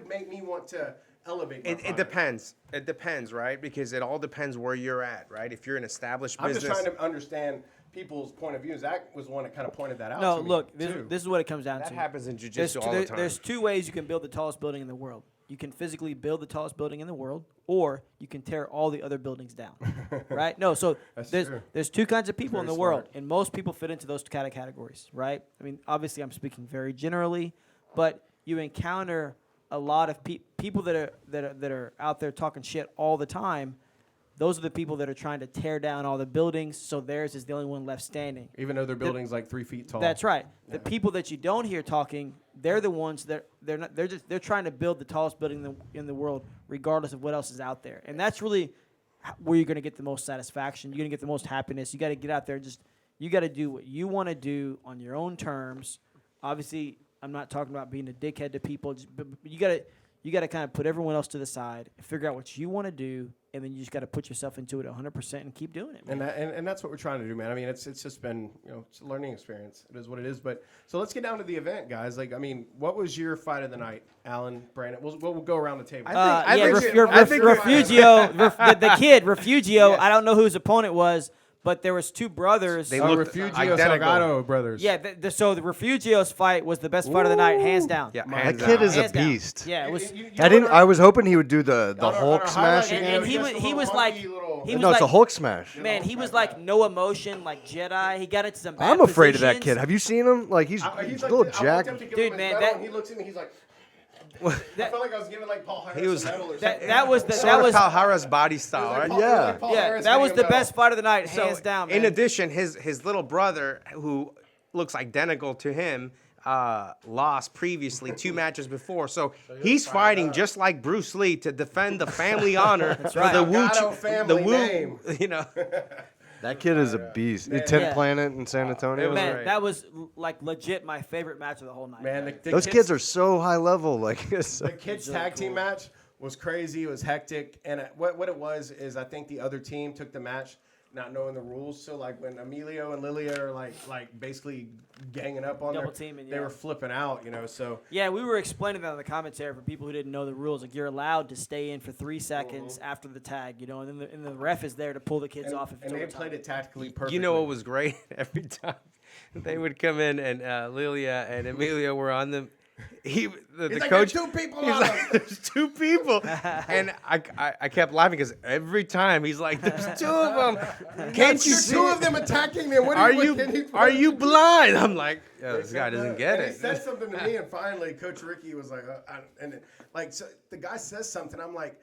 make me want to elevate my It product. depends. It depends, right? Because it all depends where you're at, right? If you're an established I'm business, just trying to understand people's point of view. Zach was the one that kind of pointed that out No, to me, look, too. this is what it comes down that to. happens in There's jiu-jitsu two, all the time. there's two ways you can build the tallest building in the world. You can physically build the tallest building in the world, or you can tear all the other buildings down. Right? No, so That's there's true. there's two kinds of people in Very the world, smart. and most people fit into those kind of categories, right? I mean, obviously, I'm speaking very generally, but you encounter a lot of people that are out there talking shit all the time. Those are the people that are trying to tear down all the buildings, so theirs is the only one left standing. Even though their building's like 3 feet tall. That's right. The people that you don't hear talking, they're the ones that they're trying to build the tallest building in the world, regardless of what else is out there. And that's really where you're going to get the most satisfaction. You're going to get the most happiness. You got to get out there and you got to do what you want to do on your own terms. Obviously, I'm not talking about being a dickhead to people, but you got to kind of put everyone else to the side, figure out what you want to do, and then you just got to put yourself into it 100% and keep doing it, man. And that's what we're trying to do, man. I mean, it's just been, it's a learning experience. It is what it is. But so let's get down to the event, guys. Like, I mean, what was your fight of the night, Alan, Brandon? We'll go around the table. Refugio, the kid, Refugio. Yes. I don't know who his opponent was, but there was two brothers. They Oh, looked Refugio identical. Salgado brothers. Yeah, so the Refugio's fight was the best fight of the night, hands down. Yeah, That hands kid down. is a Hands down. beast. Yeah, it was. I was hoping he would do the On our Hulk highlight smash video, again. And he just was- a he little was like- hunky little- he was No, it's a like- Hulk smash. Man, he was like no emotion, like Jedi. He got into some bad I'm afraid of that positions. kid. Have you seen him? Like he's He's a like, little I walked jacked. up to give Dude, him his man, medal, that- and he looks at me, he's like, I felt like I was giving like Paul Harris was- a medal or That something. that was the Sort that of was Palhara's body style, It was right? like Yeah. Paul yeah Harris that was getting the a medal. best fight of the night, So, hands down. Man. in addition, his little brother, who looks identical to him, lost previously 2 matches before. So he's fighting just like Bruce Lee to defend the family honor for right. the Wu, Salgado family name. you know. That kid is a beast. Man. 10th Yeah. Planet in San Antonio. it was Man, great. that was like legit my favorite match of the whole night. Man, the Those kids are so high level. Like it's The kids' tag team match was crazy. It was hectic. And what it was is I think the other team took the match not knowing the rules. So, like, when Emilio and Lilia are, like basically ganging up on Double their teaming, they yeah. were flipping out, So, Yeah, we were explaining that on the commentary for people who didn't know the rules. Like, you're allowed to stay in for 3 seconds after the tag, and then the ref is there to pull the kids and, off if it's and they overtime. played it tactically perfectly. You know what was great? Every time they would come in and Lilia and Emilio were on them. The like, coach. "There's 2 people he's on like, him." there's 2 people, and I kept laughing because every time he's like, "There's 2 of them. Can't you There's see? 2 of them attacking me. What Are what you can he- blind?" I'm like, "Yo, this guy doesn't get and it." He said something to me, and finally, Coach Ricky was like, so the guy says something. I'm like,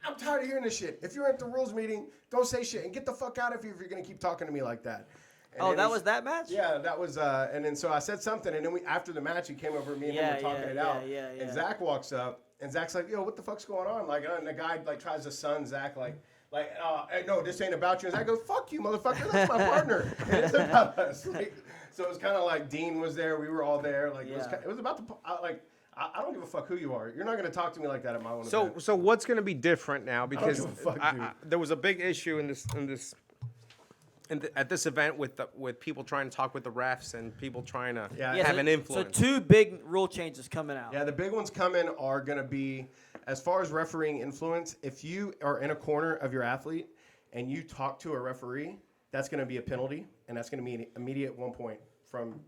I'm tired of hearing this shit. If you're at the rules meeting, don't say shit and get the fuck out of here if you're gonna keep talking to me like that. And Oh, then that he's- was that match? Yeah, that was. And then so I said something, and then after the match, he came over to me and him Yeah, were talking yeah, it yeah, out. yeah, yeah. And Zach walks up, and Zach's like, "Yo, what the fuck's going on?" Like, and the guy like tries to sun Zach like. Hey, no, this ain't about you. And Zach goes, "Fuck you, motherfucker. That's my partner. It is about us." Like, so it was kind of like Dean was there. We were all there. Like it was about the I don't give a fuck who you are. You're not gonna talk to me like that at my own event. So what's going to be different now? Because give a fuck, dude. there was a big issue at this event with people trying to talk with the refs and people trying to Yeah, Yeah, have so, an influence. So 2 big rule changes coming out. Yeah, the big ones coming are going to be, as far as refereeing influence, if you are in a corner of your athlete and you talk to a referee, that's going to be a penalty, and that's going to be an immediate 1 point from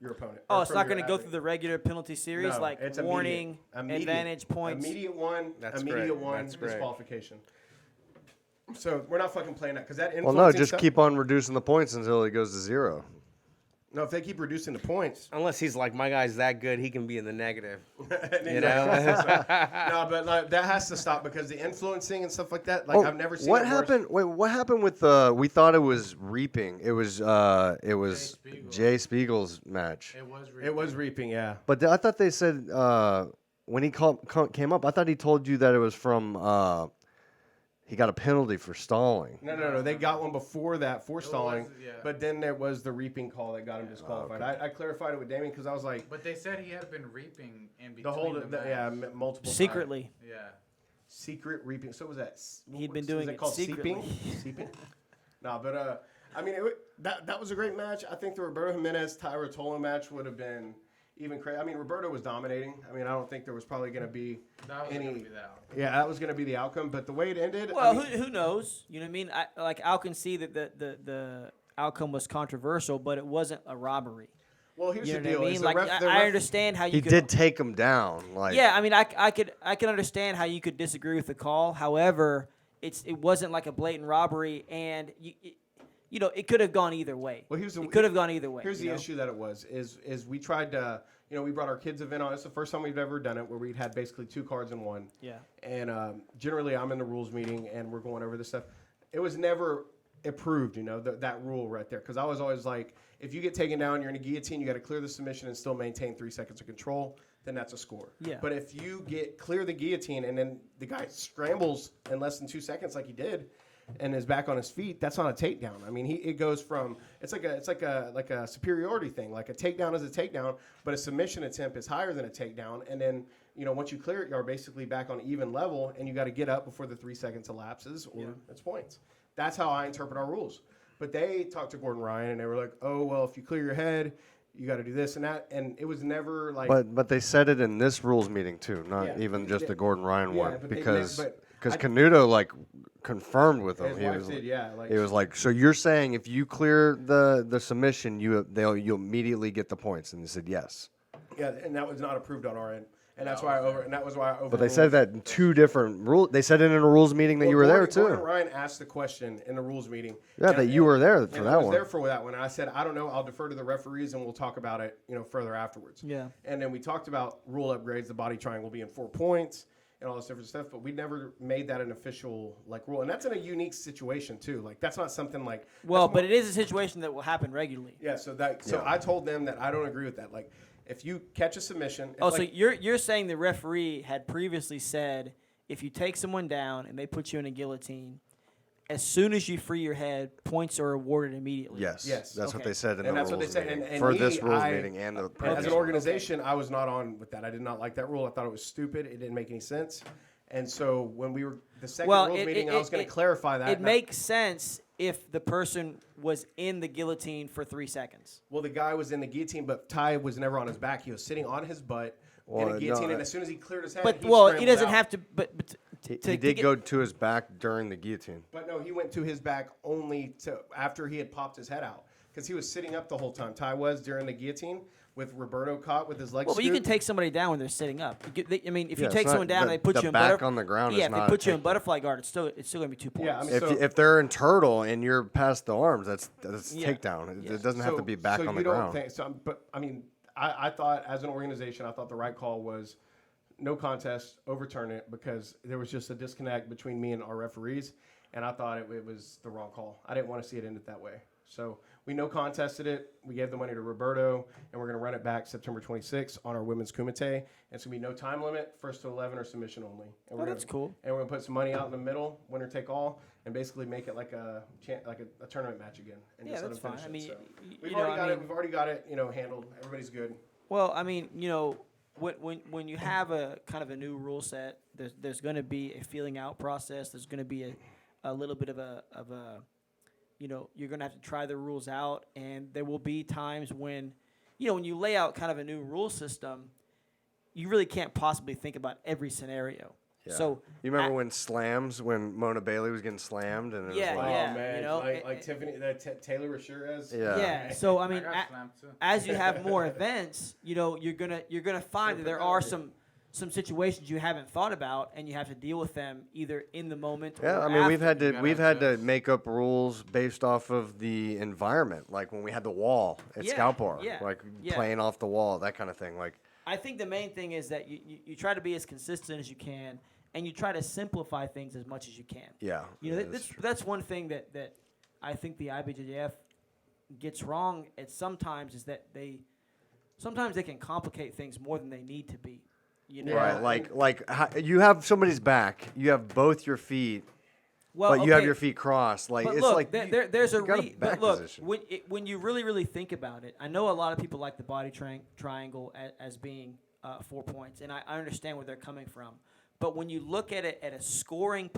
your opponent. Oh, or it's from not your going to go athlete. through the regular penalty series No, like it's warning, immediate. advantage points. Immediate 1, That's immediate great. 1, That's great. disqualification. So we're not fucking playing that because that well, influencing no, just stuff- keep on reducing the points until it goes to 0. No, if they keep reducing the points. Unless he's like, my guy's that good, he can be in the negative. You know? No, but like, that has to stop because the influencing and stuff like that. Like I've never seen. What it worse. happened? Wait, what happened with we thought it was reaping. It was Spiegel. Jay Spiegel's match. It was reaping, yeah. But I thought they said when he came up, I thought he told you that it was from he got a penalty for stalling. No. They got one before that for stalling, yeah. but then there was the reaping call that got him disqualified. I clarified it with Damien because I was like, But they said he had been reaping in between the whole, match. multiple times. Secretly. Yeah. Secret reaping. So was that? He'd been is doing it it called secretly. seeping? Seeping? No, but I mean, that was a great match. I think the Roberto Jimenez Tyra Tola match would have been even crazy. I mean, Roberto was dominating. I mean, I don't think there was probably going to be That was any. gonna be that. Yeah, that was going to be the outcome. But the way it ended, Well, I mean, who knows? You know what I mean? I'll concede that the outcome was controversial, but it wasn't a robbery. well, here's You know the what deal. I is mean? the Like ref- the I ref- understand how you He could. did take him down. Like, Yeah, I mean, I can understand how you could disagree with the call. However, it wasn't like a blatant robbery, and you know, it could have gone either way. Well, here's the- it could have gone either way. Here's you the know? issue that it was is we tried to, we brought our kids event on. It's the first time we've ever done it where we'd had basically 2 cards in one. Yeah. And generally, I'm in the rules meeting and we're going over this stuff. It was never approved, that rule right there. Because I was always like, if you get taken down, you're in a guillotine, you got to clear the submission and still maintain 3 seconds of control, then that's a score. Yeah. But if you clear the guillotine and then the guy scrambles in less than 2 seconds like he did, and is back on his feet, that's not a takedown. I mean, it goes from it's like a superiority thing. Like a takedown is a takedown, but a submission attempt is higher than a takedown. And then once you clear it, you're basically back on even level, and you got to get up before the 3 seconds elapses, or it's points. That's how I interpret our rules. But they talked to Gordon Ryan, and they were like, "Oh well, if you clear your head, you got to do this and that." And it was never like. But they said it in this rules meeting too, not Yeah. even just the Gordon Ryan Yeah, one, but they because meant- Canuto like confirmed with him. His He wife was, did, yeah. Like, he was like, so you're saying if you clear the submission, you immediately get the points, and he said yes. yeah, and that was not approved on our end, and that's why I overruled. But they said that in 2 different rules. They said it in a rules meeting that you were there too. Gordon Ryan asked the question in the rules meeting. Yeah, that you were there for and that I was one. there for that one. And I said, I don't know. I'll defer to the referees, and we'll talk about it, further afterwards. Yeah. And then we talked about rule upgrades, the body triangle being 4 points, and all this different stuff. But we never made that an official rule, and that's in a unique situation too. Like that's not something like. Well, but it is a situation that will happen regularly. Yeah. So I told them that I don't agree with that. Like if you catch a submission. Oh, so you're saying the referee had previously said if you take someone down and they put you in a guillotine, as soon as you free your head, points are awarded immediately. Yes, Yes. that's what Okay. they said in And the that's what rules they said. meeting. And For me, this rules meeting and the As previous an one. organization, I was not on with that. I did not like that rule. I thought it was stupid. It didn't make any sense. And so when we were the second rules meeting, I was going to clarify that. It makes sense if the person was in the guillotine for 3 seconds. Well, the guy was in the guillotine, but Ty was never on his back. He was sitting on his butt in Well, a guillotine, no, and as soon as he cleared his head, But he well, he scrambled doesn't out. have to. But He did go to his back during the guillotine. But no, he went to his back only after he had popped his head out because he was sitting up the whole time. Ty was during the guillotine with Roberto caught with his legs. Well, but you can scooped. take somebody down when they're sitting up. I mean, if Yeah, you it's take not- someone down and they put the you in back on the ground is yeah, if not they a put you in takedown. butterfly guard, it's still going to be 2 points. Yeah, I mean, If they're in turtle and you're past the arms, that's Yeah. takedown. It Yes. doesn't have to be back on the ground. But I mean, I thought as an organization, I thought the right call was no contest, overturn it because there was just a disconnect between me and our referees, and I thought it was the wrong call. I didn't want to see it ended that way. So we no contested it. We gave the money to Roberto, and we're going to run it back September 26th on our women's kumite. And it's going to be no time limit, 1st to 11 or submission only. And Oh, that's cool. And we're going to put some money out in the middle, winner take all, and basically make it like a tournament match again. And Yeah, just let that's them fine. finish I it. mean, So you know, I mean, we've already got it, handled. Everybody's good. well, I mean, when you have a kind of a new rule set, there's going to be a feeling out process. There's going to be a little bit of a you're going to have to try the rules out, and there will be times when when you lay out kind of a new rule system, you really can't possibly think about every scenario. Yeah. So You remember when Mona Bailey was getting slammed and it Yeah, was like, yeah. Oh man, it- like Tiffany, Taylor Ramirez. Yeah. So I I mean, got slammed too. as you have more events, you're gonna find that there are some situations you haven't thought about, and you have to deal with them either in the moment. Yeah, or I mean, we've after. had gotta to adjust. make up rules based off of the environment, like when we had the wall at Yeah, Scout Bar, yeah, like yeah. playing off the wall, that kind of thing. Like, I think the main thing is that you try to be as consistent as you can, and you try to simplify things as much as you can. yeah, That's one thing that I think the IBJJF gets wrong at sometimes is that they can complicate things more than they need to be. right. Like you have somebody's back, you have both your feet, Well, but you have okay, your feet crossed. Like But it's look, like there's a you got but back look, position. when you really think about it, I know a lot of people like the body triangle as being 4 points, and I understand where they're coming from. But when you look at it at a scoring,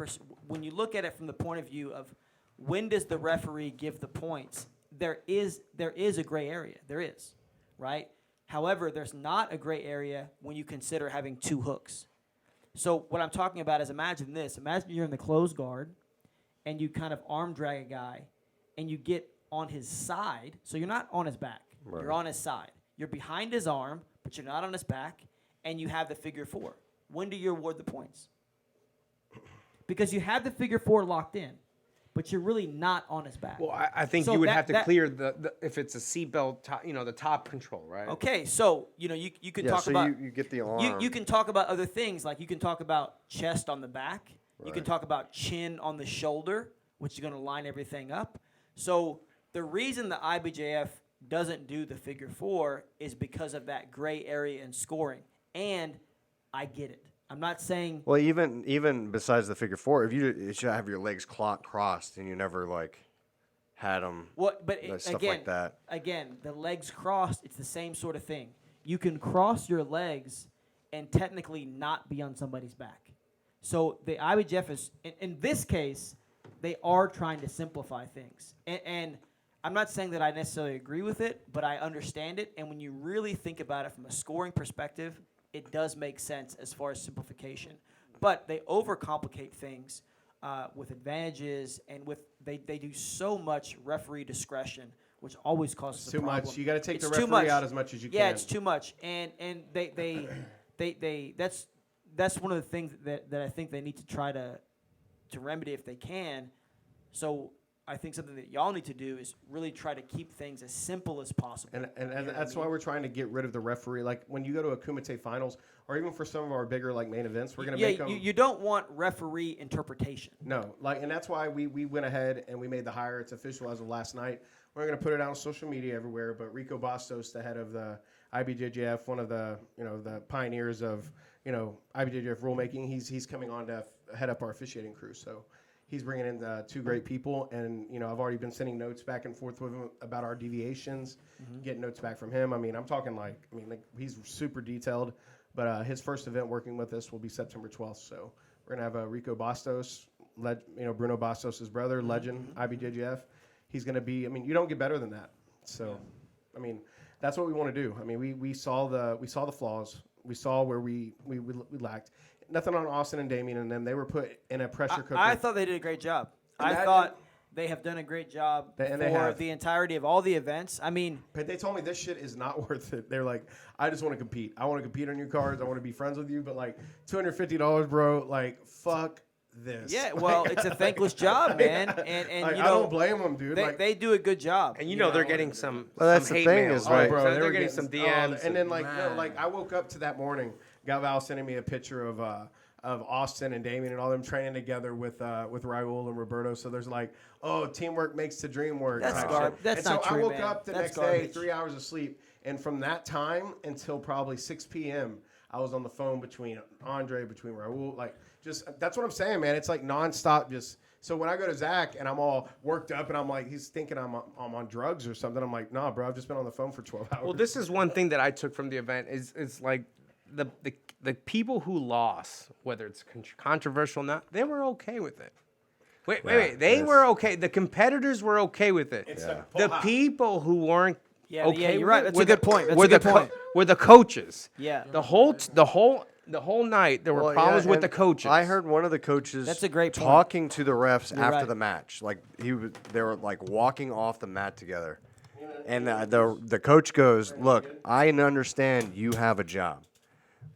when you look at it from the point of view of when does the referee give the points, there is a gray area. There is, right? However, there's not a gray area when you consider having 2 hooks. So what I'm talking about is imagine this. Imagine you're in the closed guard and you kind of arm drag a guy and you get on his side. So you're not on his back. Right. You're on his side. You're behind his arm, but you're not on his back, and you have the figure 4. When do you award the points? Because you have the figure 4 locked in, but you're really not on his back. Well, I think So you would that- have to that- clear the if it's a seatbelt, the top control, right? Okay, so you can Yeah, talk so about you get the arm. you can talk about other things, like you can talk about chest on the back. You can Right. talk about chin on the shoulder, which is going to line everything up. So the reason the IBJF doesn't do the figure 4 is because of that gray area in scoring. And I get it. I'm not saying Well, even besides the figure 4, if you should have your legs crossed and you never like had them, what, but stuff again, like that. again, the legs crossed. It's the same sort of thing. You can cross your legs and technically not be on somebody's back. So the IBJF is, in this case, they are trying to simplify things. And I'm not saying that I necessarily agree with it, but I understand it. And when you really think about it from a scoring perspective, it does make sense as far as simplification. But they overcomplicate things with advantages, and they do so much referee discretion, which always causes It's a too problem. much. You got to take It's the too referee much. out as much as you Yeah, can. it's too much, and they that's one of the things that I think they need to try to remedy if they can. So I think something that y'all need to do is really try to keep things as simple as possible. And You know what that's I why mean? we're trying to get rid of the referee. Like when you go to a Kumite finals, or even for some of our bigger like main events, we're gonna make them. you don't want referee interpretation. No, and that's why we went ahead and we made the hire. It's official as of last night. We're going to put it out on social media everywhere. But Rico Bastos, the head of the IBJJF, one of the the pioneers of IBJJF rulemaking, he's coming on to head up our officiating crew. So he's bringing in 2 great people, and I've already been sending notes back and forth with him about our deviations, getting notes back from him. I mean, I'm talking like he's super detailed. But his first event working with us will be September 12th. So we're going to have Rico Bastos, Bruno Bastos' brother, legend, IBJJF. He's going to be, you don't get better than that. So, that's what we want to do. We saw the flaws. We saw where we lacked. Nothing on Austin and Damien and them. They were put in a pressure cooker. I thought they did a great job. I Imagine- thought they have done a great job And they for have. the entirety of all the events. But they told me this shit is not worth it. They're like, I just want to compete. I want to compete on your cards. I want to be friends with you. But like $250, bro, like fuck this. Yeah, well, it's a thankless job, man. And Like, you I know, don't blame them, dude. they do a good job. And you they're getting some. Well, that's some the hate thing mail. is, Oh, right. bro, So they they're were getting some DMs. and then Man. I woke up to that morning. Galval sending me a picture of Austin and Damien and all them training together with Raul and Roberto. So there's like, teamwork makes the dream work. That's type garb- shit. that's and not so true, I woke man. up the That's next day, garbage. 3 hours of sleep, and from that time until probably 6 p.m., I was on the phone between Andre, between Raul, like just that's what I'm saying, man. It's like nonstop, just. So when I go to Zach and I'm all worked up and I'm like, he's thinking I'm on drugs or something. I'm like, nah, bro, I've just been on the phone for 12 hours. Well, this is one thing that I took from the event is like the people who lost, whether it's controversial or not, they were okay with it. Wait. They were okay. The competitors were okay with it. It's like, The pull-out. people who weren't Yeah, okay yeah, you're with right. it That's were a good point. That's were a good the point. were the coaches. Yeah. The whole night there were Well, problems yeah, with the and coaches. I heard one of the coaches That's a great point. talking to the refs You're after right. the match. Like they were like walking off the mat together. And the coach goes, "Look, I understand you have a job,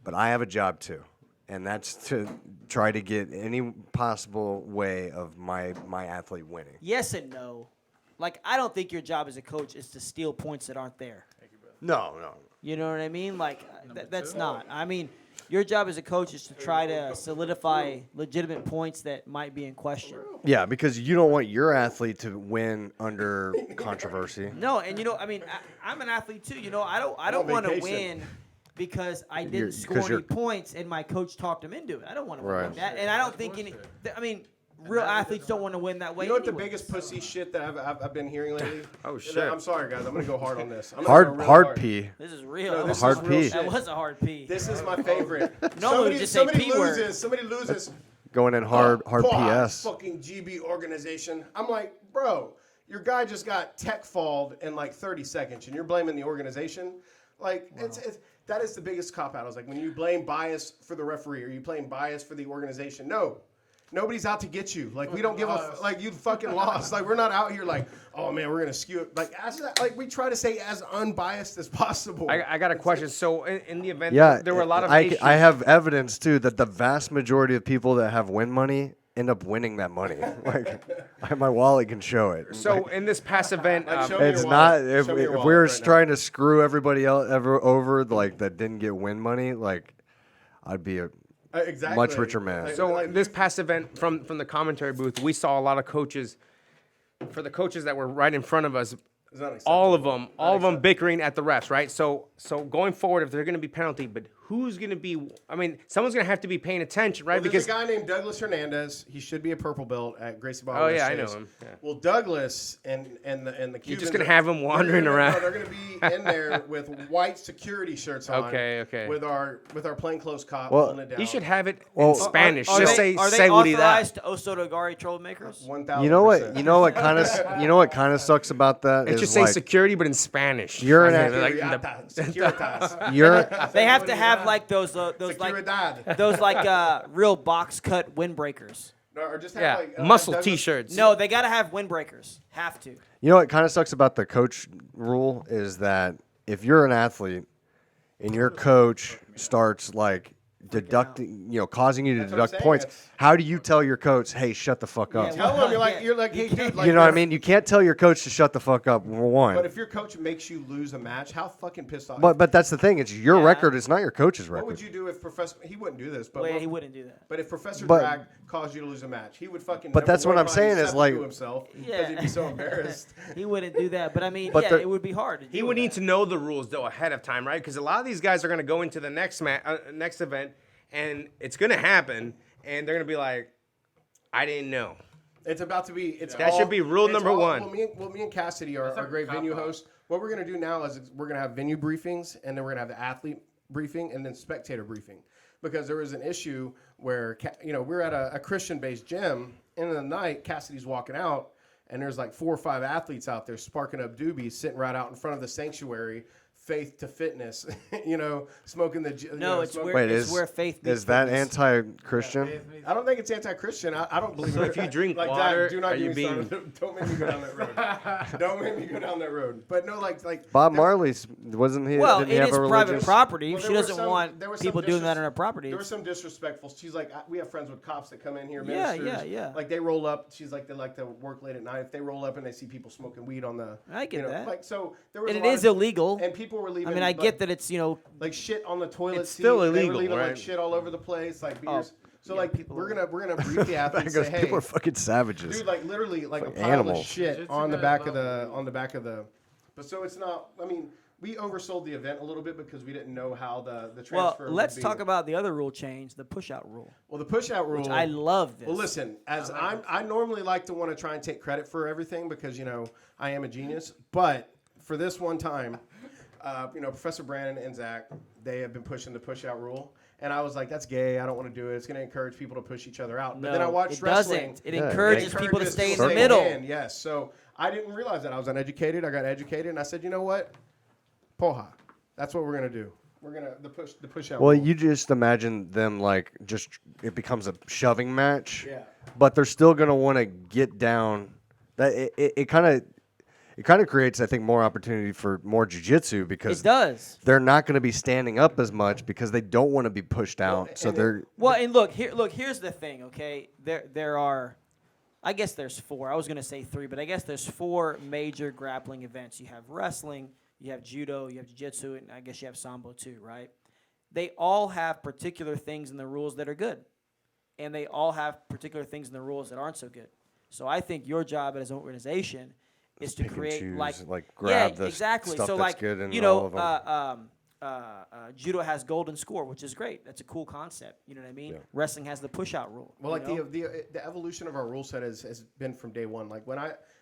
but I have a job too. And that's to try to get any possible way of my athlete winning." Yes and no. Like, I don't think your job as a coach is to steal points that aren't there. No. You know what I mean? Like, that's not. I mean, your job as a coach is to try to solidify legitimate points that might be in question. Yeah, because you don't want your athlete to win under controversy. No, and I'm an athlete too. I don't on want to vacation. win because I You're- didn't 'cause score any you're- points and my coach talked him into it. I don't want to win Right. like that, and I don't think real athletes don't want to win that way. You know what the anyways. biggest pussy shit that I've been hearing lately? Oh, And shit. I'm sorry, guys. I'm gonna go hard on this. I'm gonna go real Hard P. This is real. No, That this was- is real P. That shit. was a hard P. This is my favorite. Normally we just say P word. Somebody loses. Going in hard PS. Fucking GB organization. I'm like, bro, your guy just got tech falled in like 30 seconds, and you're blaming the organization. Like it's that is the biggest cop out. I was like, when you blame bias for the referee or you blame bias for the organization, no. Nobody's out to get you. Like we don't give a like you fucking lost. Like we're not out here like, oh man, we're gonna skew it. Like we try to stay as unbiased as possible. I got a question. So in the event, Yeah, there were a lot of I issues. have evidence too that the vast majority of people that have win money end up winning that money. Like my wallet can show it. So in this past event, Like, show me It's your not wallet. if Show me your we wallet were right now. trying to screw everybody else over like that didn't get win money, like I'd be a Exactly. much richer man. Like, so like, in this past event from the commentary booth, we saw a lot of coaches. For the coaches that were right in front of us, it's not all acceptable. of them bickering at the refs, right? So going forward, if they're going to be penalty, but who's going to be? I mean, someone's going to have to be paying attention, right? Well, because there's a guy named Douglas Hernandez. He should be a purple belt at Gracie Ball. Oh, yeah, I know him. Yeah. Well, Douglas and the Cubans. You're just gonna have him wandering around. They're gonna be in there with white security shirts on. Okay. With our plainclothes cop Well, holding it down. he should have it Well, in Spanish. Are Just they, say are they say what he that. authorized to Osotogari troublemakers? 1,000%. You know what kind of sucks about that It is should say like security, but in Spanish. You're an I ath- mean, like Securitas. you're They have to have like those like Securidad. those like real box cut windbreakers. No, or just have yeah, like, muscle Douglas- T-shirts. No, they got to have windbreakers. Have to. You know what kind of sucks about the coach rule is that if you're an athlete and your coach starts like deducting, causing you to That's what I'm deduct saying. points, That's- how do you tell your coach, hey, shut the fuck up? Yeah, Tell him you're like, hey dude, like You know what I mean? You can't tell your coach to shut the fuck up. One. But if your coach makes you lose a match, how fucking pissed off? But that's the thing. It's your Yeah. record. It's not your coach's what record. would you do if Professor? He wouldn't do this, but Well, yeah, he wouldn't do that. But if Professor But- Drag caused you to lose a match, he would fucking. But number that's what one, I'm probably saying is, step like- into himself because Yeah. he'd be so embarrassed. He wouldn't do that. But I mean, But yeah, the- it would be hard. To He deal would with need that. to know the rules though ahead of time, right? Because a lot of these guys are going to go into the next next event, and it's going to happen, and they're going to be like, "I didn't know." It's about to be. It's That all- should be rule it's number all- one. Well, me and Cassidy are like a great venue cop-out. hosts. What we're gonna do now is we're gonna have venue briefings, and then we're gonna have the athlete briefing, and then spectator briefing, because there was an issue where we're at a Christian-based gym, and in the night Cassidy's walking out, and there's like 4 or 5 athletes out there sparking up doobies, sitting right out in front of the sanctuary. Faith to fitness, smoking the. No, it's smoking- where Wait, it's where faith meets is that fitness. anti-Christian? I don't think it's anti-Christian. I don't believe it. if you drink like, water, Dad, do not are get you me being- started. Don't make me go down that road. Don't make me go down that road. But no, like Bob there- Marley's wasn't he? Well, didn't he it have is a private religious? property. Well, She there were doesn't some- want there were some people doing that on her disres- property. There were some disrespectful. She's like, we have friends with cops that come in here. Yeah, Ministers, yeah. Like they roll up. She's like, they like to work late at night. If they roll up and they see people smoking weed on the, I get that. Like so, there was And a it lot is of- illegal. And people were leaving. I mean, I like, get that it's like shit on the toilet It's seat. still They were illegal, leaving like right? shit all over the place, like beers. So yeah, like people we're are- gonna brief the athletes. Because Say, hey, people are fucking savages. dude, like literally like a Like pile animals. of shit Just on the to back that of the level. on the back of the. But so it's not. I mean, we oversold the event a little bit because we didn't know how the transfer. Well, let's would be. talk about the other rule change, the push-out rule. Well, the push out rule. Which I love this. Well, listen, as I normally like to want to try and take credit for everything because I am a genius. But for this one time, Professor Brandon and Zach, they have been pushing the push out rule. And I was like, that's gay. I don't want to do it. It's going to encourage people to push each other out. But then I watched it wrestling. doesn't. It Yeah, encourages it people to encourages stay in people the to middle. in, yes. So I didn't realize that. I was uneducated. I got educated. And I said, you know what? Poha. That's what we're going to do. We're going to the push out Well, rule. you just imagine them like just it becomes a shoving match. Yeah. But they're still gonna want to get down. That it kind of creates, I think, more opportunity for more jiu-jitsu because It does. they're not going to be standing up as much because they don't want to be pushed out. So and they're Well, and here's the thing, okay? There are, I guess there's 4. I was going to say 3, but I guess there's 4 major grappling events. You have wrestling, you have judo, you have jiu-jitsu, and I guess you have sambo too, right? They all have particular things in the rules that are good. And they all have particular things in the rules that aren't so good. So I think your job as an organization is to pick and create choose, like grab yeah, the exactly. stuff So that's like good in you all know, of them. judo has golden score, which is great. That's a cool concept. You know what I mean? Yeah. Wrestling has the push out rule. Well, like you know? the evolution of our rule set has been from day one. Like when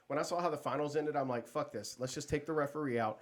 when I saw how the finals ended, I'm like, fuck this. Let's just take the referee out.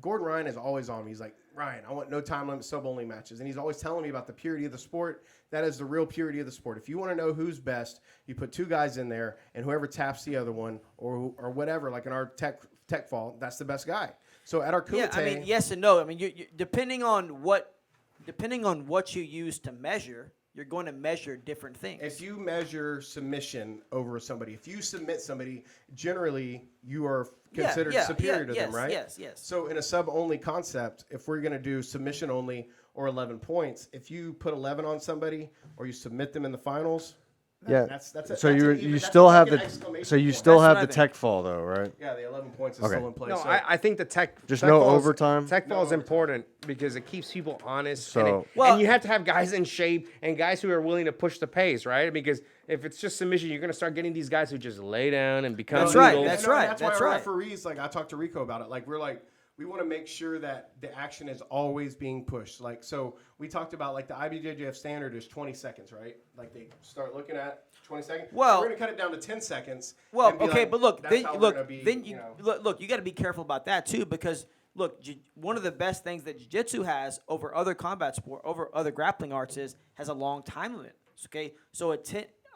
Gordon Ryan is always on me. He's like, Ryan, I want no time limit sub-only matches. And he's always telling me about the purity of the sport. That is the real purity of the sport. If you want to know who's best, you put 2 guys in there, and whoever taps the other one or whatever, like in our tech fall, that's the best guy. So at our Kumite, Yeah, I mean, yes and no. I mean, you depending on what you use to measure, you're going to measure different things. if you measure submission over somebody, if you submit somebody, generally you are considered superior to them, right? Yes. So in a sub-only concept, if we're going to do submission only or 11 points, if you put 11 on somebody or you submit them in the finals, Yeah. that's So that's you still have the exclamation point. still That's have what I the think. tech fall though, right? Yeah, the 11 points is Okay. still in place. No, So I think the tech Just tech no falls- overtime? Tech No fall is overtime. important because it keeps people honest. So- and you have to have guys in shape and guys who are willing to push the pace, right? Because if it's just submission, you're going to start getting these guys who just lay down and become That's right, noodles. that's And right, That's that's why our right. referees, like I talked to Rico about it. Like we want to make sure that the action is always being pushed. Like so, we talked about like the IBJJF standard is 20 seconds, right? Like they start looking at 20 seconds. Well- we're gonna cut it down to 10 seconds. Well, and be okay, like, but look, that's then how we're look, gonna be, then you know. look, you got to be careful about that too, because look, one of the best things that jiu-jitsu has over other combat sport, over other grappling arts has a long time limit. Okay, so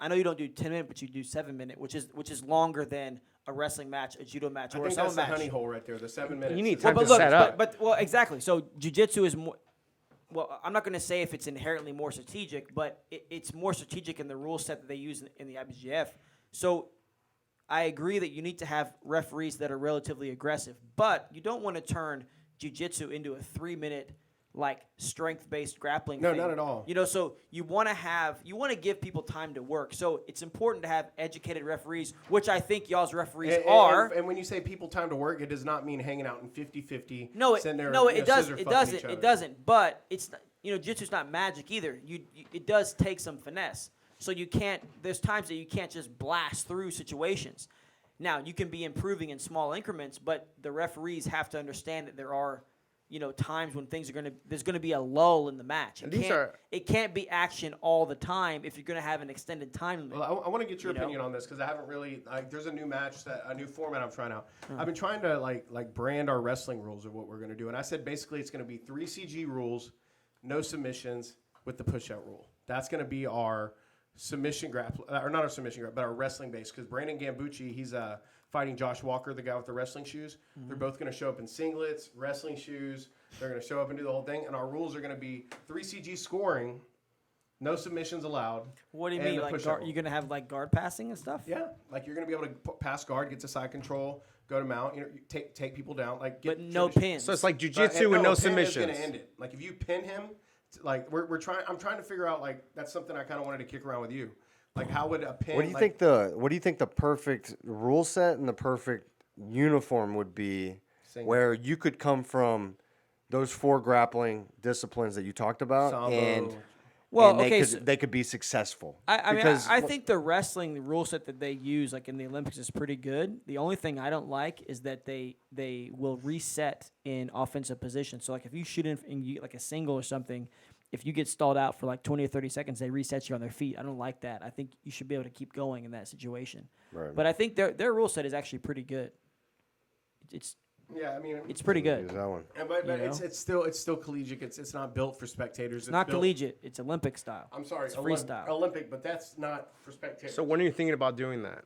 I know you don't do 10-minute, but you do 7-minute, which is longer than a wrestling match, a judo match, I or a think sumo that's the match. honey hole right there. The 7 minutes. You need is- time But to look, set up. well, exactly. So jiu-jitsu is more. Well, I'm not going to say if it's inherently more strategic, but it's more strategic in the rule set that they use in the IBJJF. So I agree that you need to have referees that are relatively aggressive, but you don't want to turn jiu-jitsu into a 3-minute like strength-based grappling No, thing. not at all. You know, so you want to give people time to work. So it's important to have educated referees, which I think y'all's referees are. And when you say people time to work, it does not mean hanging out in 50-50. No, sitting there, it does. scissor It fucking doesn't. each other. It doesn't. But it's not, jiu-jitsu's not magic either. It does take some finesse. So you can't. There's times that you can't just blast through situations. Now you can be improving in small increments, but the referees have to understand that there are, times when there's gonna be a lull in the match. And It can't be action all the time if you're gonna have an extended time limit. Well, I want to get your You know? opinion on this because I haven't really there's a new format I'm trying out. I've been trying to like brand our wrestling rules of what we're going to do, and I said basically it's going to be 3 CG rules, no submissions with the push out rule. That's going to be our submission grapple, or not our submission grapple, but our wrestling base. Because Brandon Gambucci, he's fighting Josh Walker, the guy with the wrestling shoes. They're both going to show up in singlets, wrestling shoes. They're going to show up and do the whole thing, and our rules are going to be 3 CG scoring. No submissions allowed. What do you and mean? the Like push-out rule. you're gonna have like guard passing and stuff? Yeah, like you're gonna be able to pass guard, get to side control, go to mount, you take people down, like get But no finish- pins. So it's like But- jujitsu with no a pin is submissions. gonna end it. Like if you pin him, like we're trying. I'm trying to figure out like that's something I kind of wanted to kick around with you. Like how would a pin? What do you like, think the perfect rule set and the perfect uniform would be, Single. where you could come from those 4 grappling disciplines that you talked about, Sambo. and Well, and okay, they could be successful. I think the wrestling rule set that they use, like in the Olympics, is pretty good. The only thing I don't like is that they will reset in offensive position. So like if you shoot in like a single or something, if you get stalled out for like 20 or 30 seconds, they reset you on their feet. I don't like that. I think you should be able to keep going in that situation. Right. But I think their rule set is actually pretty good. It's Yeah, I mean, it's pretty good. Use that one. but you it's still collegiate. It's not built for spectators. It's not collegiate. It's Olympic style. I'm sorry, It's freestyle. Olympic, but that's not for spectators. So when are you thinking about doing that?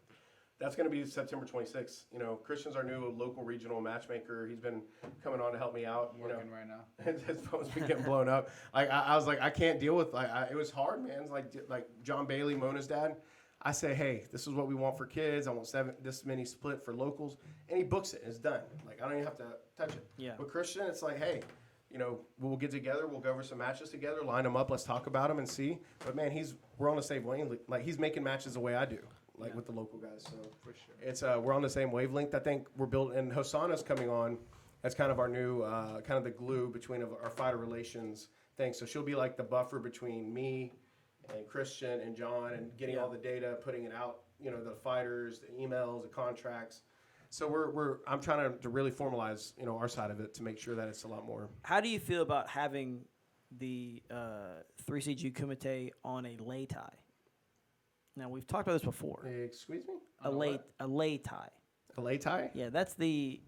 That's going to be September 26th. Cristian's our new local regional matchmaker. He's been coming on to help me out. Working right now. His phone's been getting blown up. I was like, I can't deal with. It was hard, man. It's like John Bailey, Mona's dad. I say, hey, this is what we want for kids. I want this many split for locals, and he books it. And it's done. Like I don't even have to touch it. Yeah. With Cristian, it's like, hey, we'll get together. We'll go over some matches together, line them up. Let's talk about them and see. But man, we're on the same wavelength. Like he's making matches the way I do, like with the local guys. So For sure. it's we're on the same wavelength. I think we're built, and Hosanna's coming on. That's kind of our new, kind of the glue between our fighter relations thing. So she'll be like the buffer between me and Cristian and John, and getting all the data, putting it out. The fighters, the emails, the contracts. So I'm trying to really formalize our side of it to make sure that it's a lot more. How do you feel about having the 3CG Kumite on a lei tie? Now we've talked about this before. Excuse me? a lei tie. A lei tie? Yeah, that's the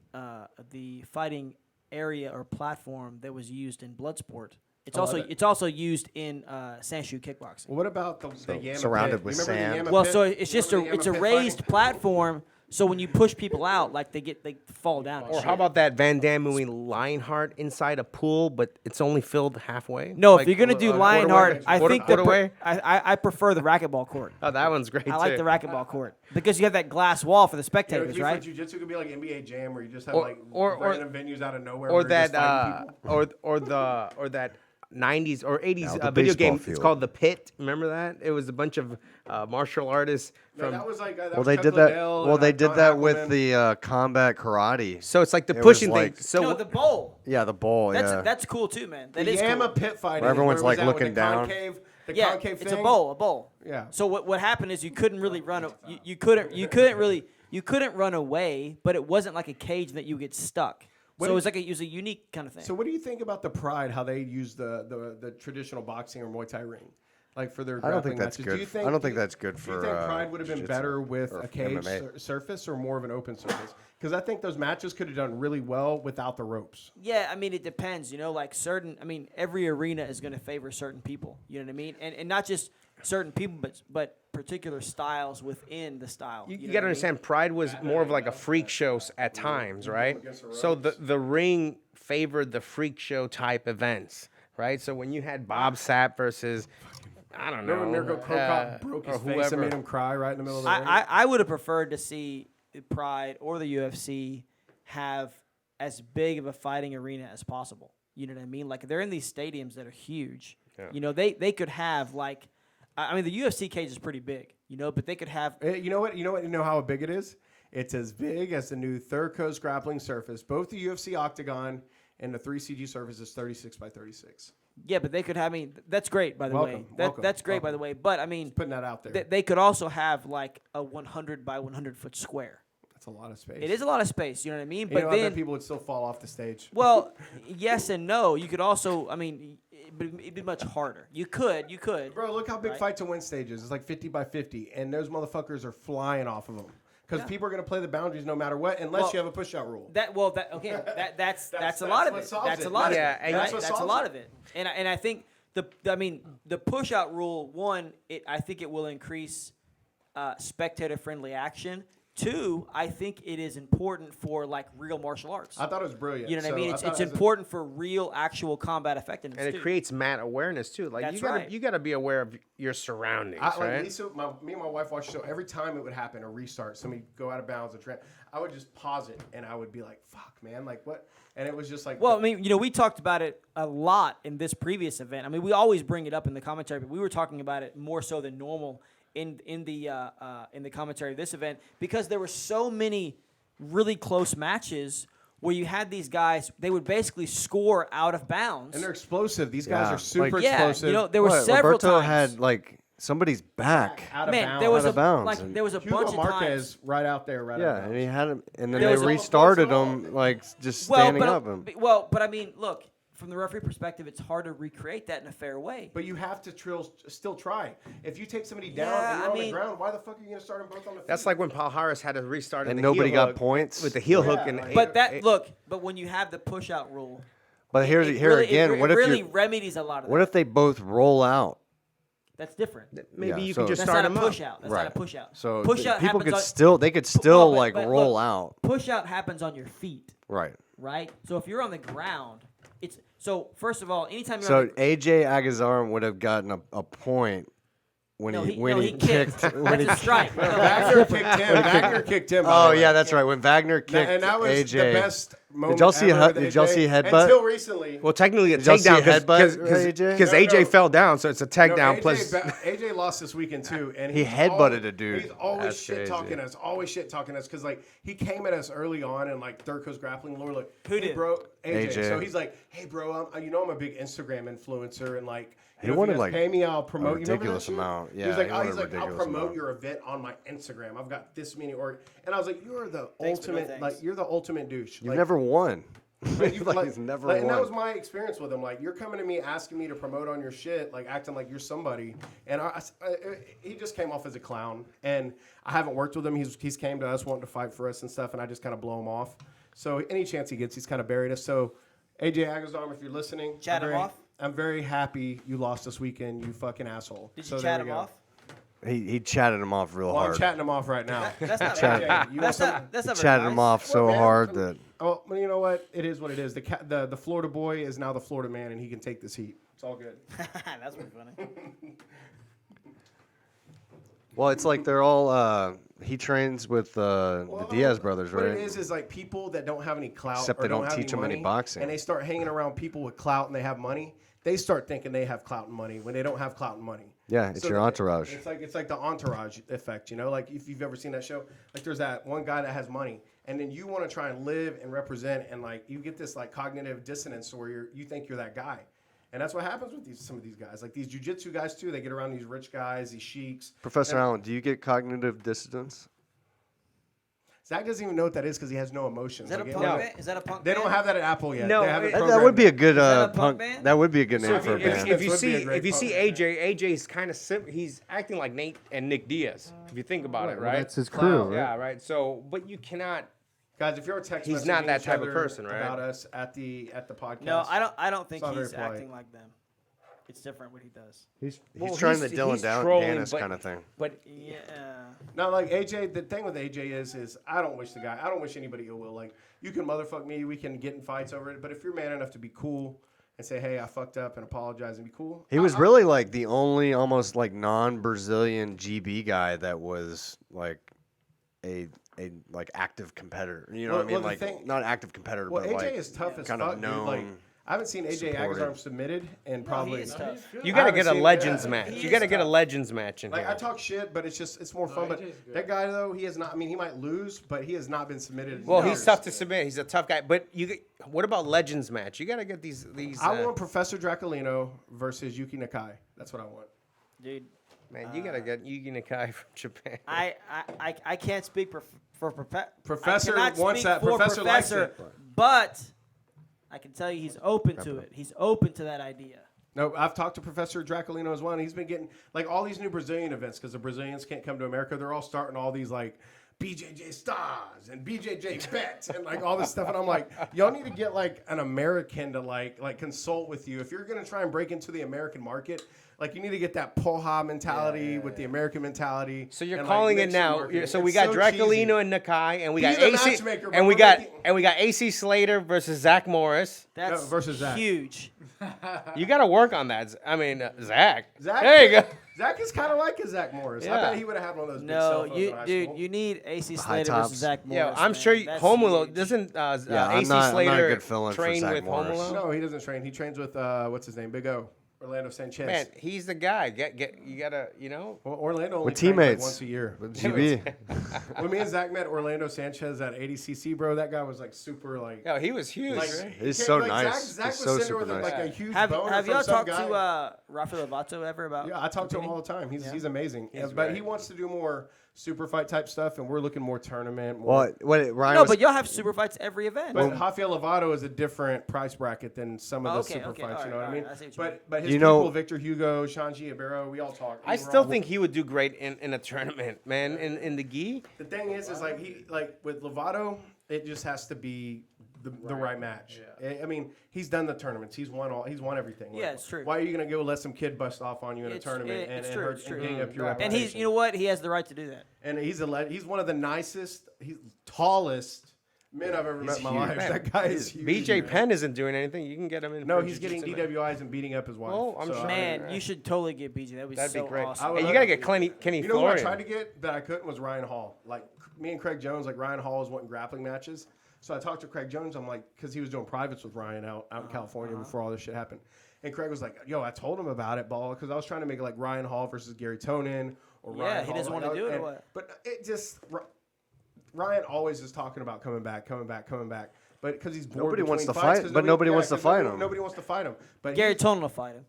fighting area or platform that was used in Bloodsport. It's also used in Sanshu kickboxing. Well, what about the Yama surrounded pit? with Remember the sand. Yama Well, pit? so it's just Remember the it's a Yama pit raised fighting? platform. So when you push people out, like they fall down. and Or shit. how about that Van Damme movie Lionheart inside a pool, but it's only filled halfway? No, Like, if you're gonna do quarter Lionheart, way- I quarter- think quarter way? I prefer the racquetball court. Oh, that one's great I like too. the racquetball court because you have that glass wall for the Yeah, spectators, right? Jiu-jitsu could be like NBA Jam, where you just have Or- like or- random venues out of nowhere. Or where you're just that fighting people. or that 90s or 80s the video game. baseball It's field. called The Pit. Remember that? It was a bunch of martial artists No, from. that was like that Well, was they Chuck did that. Liddell Well, and, they Don did that with Appleman. the combat karate. So it's like the It was pushing like- thing. So No, the bowl. Yeah, the bowl. Yeah. That's cool too, man. That the is Yama cool. pit fighting. Where everyone's, was like, that with looking the down. Concave, the Yeah, concave it's thing? a bowl. Yeah. So what happened is you couldn't really run. You couldn't run away, but it wasn't like a cage that you get stuck. What So do it was like it was a unique kind of thing. So what do you think about the Pride? How they use the traditional boxing or Muay Thai ring, like for their I don't grappling think that's matches? good. Do you think, I don't think that's good Do you for, think Pride would have been jiu-jitsu better with or a cage MMA. surface or more of an open surface? Because I think those matches could have done really well without the ropes. Yeah, I mean it depends. You know, like certain. I mean, every arena is going to favor certain people. You know what I mean? And not just certain people, but particular styles within the style. You know got what to I mean? understand, Pride was more of like a freak show at times, right? So the ring favored the freak show type events, right? So when you had Bob Sapp versus, I don't know, Remember Mirko Krokop broke his or face and whoever. made him cry right in the middle of the ring? I would have preferred to see Pride or the UFC have as big of a fighting arena as possible. You know what I mean? Like they're in these stadiums that are huge. Yeah. You know, they could have like, I mean, the UFC cage is pretty big. You know, but they could have. You know what? You know how big it is? It's as big as the new Third Coast grappling surface. Both the UFC Octagon and the 3CG surface is 36 by 36. Yeah, but they could have. I mean, that's great by the way. Welcome, That's great by the way. But I mean, Putting that out there. they could also have like a 100 by 100 foot square. That's a lot of space. It is a lot of space. You know what I mean? You But know, I then bet people would still fall off the stage. well, yes and no. You could also. I mean, it'd be much harder. You could. Bro, look how big Right. fight to win stages. It's like 50 by 50, and those motherfuckers are flying off of them. Because Yeah. people are going to play the boundaries no matter what, unless Well, you have a push-out rule. That's That's a lot of what it. solves That's it. a lot of Yeah, it. and right? that's what That's a solves lot it. of it. And I think the push out rule, one, I think it will increase spectator friendly action. Two, I think it is important for like real martial arts. I thought it was brilliant. You know what So I mean? thought It's it was a- important for real actual combat effectiveness. And it too. creates mat awareness too. Like That's you gotta right. you gotta be aware of your surroundings, Like right? Lisa, me and my wife watched the show. Every time it would happen, a restart, somebody go out of bounds, I would just pause it, and I would be like, "Fuck, man, like what?" And it was just like, Well, I mean, you know, we talked about it a lot in this previous event. I mean, we always bring it up in the commentary, but we were talking about it more so than normal in the commentary of this event because there were so many really close matches where you had these guys. They would basically score out of bounds. and they're explosive. These guys Yeah, are super like- yeah, explosive. you know, there were What, several Roberto times. had like somebody's back. out of Man, bounds. there was Out of bounds, and there was a Hugo bunch of times. Marquez right out there, right out Yeah, of and he bounds. had him, and then There they was no restarted points at all. him like just standing up. And but I mean, look, from the referee perspective, it's hard to recreate that in a fair way. But you have to still try. If you take somebody down Yeah, and you're I on mean- the ground, why the fuck are you going to start them both on the feet? That's like when Paul Harris had to restart And the nobody heel got hook points? with the heel hook. Yeah, And like- But when you have the push out rule, But here really, again, what it if really you remedies a lot of what that. if they both roll out? That's different. maybe Yeah, you so- could just That's start not a them push up. out. That's Right. not a push out. So push out people happens could on, still they could still but like roll look, out. Push out happens on your feet, Right. right? So if you're on the ground, it's so first of all, anytime you're So on the, AJ Agazarin would have gotten a point when no, he kicked. when he That's a strike. No, Wagner kicked him. Wagner kicked him. by Oh the way. yeah, that's right. When Wagner kicked And that was AJ. the best moment y'all see ever with did y'all AJ, see headbutt? Until recently. Well, technically a Did y'all see takedown headbutt, AJ? because No, AJ no. fell down, so it's a takedown No, plus. AJ lost this weekend too, and He he's headbutted a dude. He's always That's shit crazy. talking us, because like he came at us early on in like Third Coast Grappling. Laura like, Who hey, did? bro, AJ. AJ. So he's like, hey bro, I'm a big Instagram influencer, and like, He if you wanted, guys like, pay me, I'll promote. You remember that ridiculous shit? amount. He Yeah, was like, he oh, wanted he's a like, I'll ridiculous promote amount. your event on my Instagram. I've got this many and I was like, you are the Thanks, but no ultimate, thanks. like, you're the ultimate douche. You've Like, never won. But you, Like, he's never and that won. was my experience with him. Like, you're coming to me asking me to promote on your shit, like acting like you're somebody. And he just came off as a clown. And I haven't worked with him. He's came to us wanting to fight for us and stuff, and I just kind of blow him off. So any chance he gets, he's kind of buried us. So AJ Agazarm, if you're listening, Chat him off? I'm very happy you lost this weekend, you fucking asshole. Did So you there chat we him go. off? He chatted him off real Well, I'm hard. chatting him off right now. That's not Chat- bad. You want That's some- not. That's not very Chatted nice. him off so man, hard I'm- that Oh, well, you know what? It is what it is. The Florida boy is now the Florida man, and he can take this heat. It's all good. That's pretty funny. well, it's like they're all. He trains with the Diaz brothers, What right? it is like people that don't have any clout, Except or they don't have teach them any money, boxing. and they start hanging around people with clout and they have money. They start thinking they have clout and money when they don't have clout and money. Yeah, it's your entourage. It's like the entourage effect, you know. Like if you've ever seen that show, like there's that one guy that has money, and then you want to try and live and represent, and like you get this like cognitive dissonance where you think you're that guy, and that's what happens with some of these guys, like these jiu-jitsu guys too. They get around these rich guys, these sheiks. Professor Allen, do you get cognitive dissonance? Zach doesn't even know what that is because he has no emotions. Is that a Like, punk No. band? Is that a punk They band? don't have that at Apple yet. No, they have it that That would be a good that a punk punk. band? That would be a good name So for a if band. you- If you This would be a see great if you see punk AJ's kind of he's acting like Nate and Nick Diaz. If you think about it, Well, right? that's his crew, right? Yeah, right. So, but you cannot. Guys, if you're a text He's not messaging that each type of other person, right? about us at the podcast. No, I don't think It's not he's very polite. acting like them. It's different what he does. He's Well, trying he's- the Dylan he's trolling, Dennis but- kind of thing. But Yeah. No, like AJ, the thing with AJ is I don't wish I don't wish anybody ill will. Like, you can motherfuck me, we can get in fights over it, but if you're man enough to be cool and say, hey, I fucked up and apologize and be cool. He was really like the only almost like non-Brazilian GB guy that was like a like active competitor. You know what I mean? Well, the Like thing- not active competitor, Well, but AJ like is tough as kind fuck, of dude. Like, known. I haven't seen AJ supported. Agazarm submitted and No, probably. he is tough. you I got to haven't get a seen- legends yeah. match. He You is got to get a tough. legends match in Like, here. I talk shit, but it's more fun. But AJ's good. that guy, though, he has not, I mean, he might lose, but he has not been submitted. in Well, he's years. tough to submit. He's a tough guy. But what about legends match? You got to get these. I want Professor Draculino versus Yuki Nakai. That's what I want. Dude, man. You got to get Yugi Nakai from Japan. I can't speak for Professor I cannot wants speak that. for Professor likes Professor, it. but I can tell you he's open to it. He's open to that idea. No, I've talked to Professor Draculino as well, and he's been getting like all these new Brazilian events because the Brazilians can't come to America. They're all starting all these like BJJ Stars and BJJ Bets and like all this stuff. And I'm like, y'all need to get like an American to like consult with you if you're gonna try and break into the American market. Like you need to get that Poha mentality with the American mentality. So you're and, calling like, it mix the now. marketing. So we It's got so Draculino cheesy. and Nakai, and we Be got the AC, matchmaker, bro. and we We're got making- AC Slater versus Zach Morris. That's versus Zach. huge. You got to work on that. I mean, Zach. Zach, There you go. Zach is kind of like a Zach Morris. I Yeah. bet he would have had one of those big No, cell phones you in high dude, school. you need AC high Slater tops. versus Zach Morris. Yeah, I'm man. sure That's Home Alone huge. doesn't Yeah, AC I'm not a Slater good fill-in for train Zach with Home Morris. Alone? No, he doesn't train. He trains with what's his name, Big O, Orlando Sanchez. Man, he's the guy. You gotta, Well, Orlando only With trains, like, teammates. once a year. With GB. When me and Zach met Orlando Sanchez at ADCC, bro, that guy was like super like. Yo, he was huge. like right? He's he so came- like, nice. Zach He's was so sitting there super with nice. like a huge Have boner y'all from some talked guy. to Rafael Lovato ever about? Yeah, I talk to him all the time. He's amazing. He's but great. he wants to do more super fight type stuff, and we're looking more tournament. More, Well, Ryan No, was but y'all have super fights every event. but Rafael Lovato is a different price bracket than some of the Okay, super okay, fights. You know alright, what I mean? alright, I see what you mean. But his You know- people, Victor Hugo, Shanji Ibero, we all talk. I still think he would do great in a tournament, man. In the gi. The thing is like he like with Lovato, it just has to be the right match. I mean, he's done the tournaments. He's won everything. Yeah, Like, it's true. Why are you gonna go let some kid bust off on you in a It's- tournament it's and true, hurt it's and true. gang up your And reputation? he's, you know what? He has the right to do that. And he's one of the nicest, he's tallest men I've ever met in my huge. life. That guy is huge. BJ Penn isn't doing anything. You can get him in. No, for he's getting jiu-jitsu match. DWIs and beating up his wife. Oh, I'm So, sure. Man, you should totally get BJ. That would be That'd so be great. awesome. would And you love gotta to. get Kenny You know what I Florian. tried to get that I couldn't was Ryan Hall. Like me and Craig Jones, like Ryan Hall was wanting grappling matches. So I talked to Craig Jones. I'm like, because he was doing privates with Ryan out in California before all this shit happened. And Craig was like, yo, I told him about it, ball, because I was trying to make it like Ryan Hall versus Gary Tonin or Yeah, Ryan he Hall. doesn't Like, wanna do it or and- what? But it just Ryan always is talking about coming back. But because he's bored Nobody wants between to fights, fight- 'cause but nobody wants to 'cause fight him. Nobody wants to fight him. But Gary Tonin will fight him.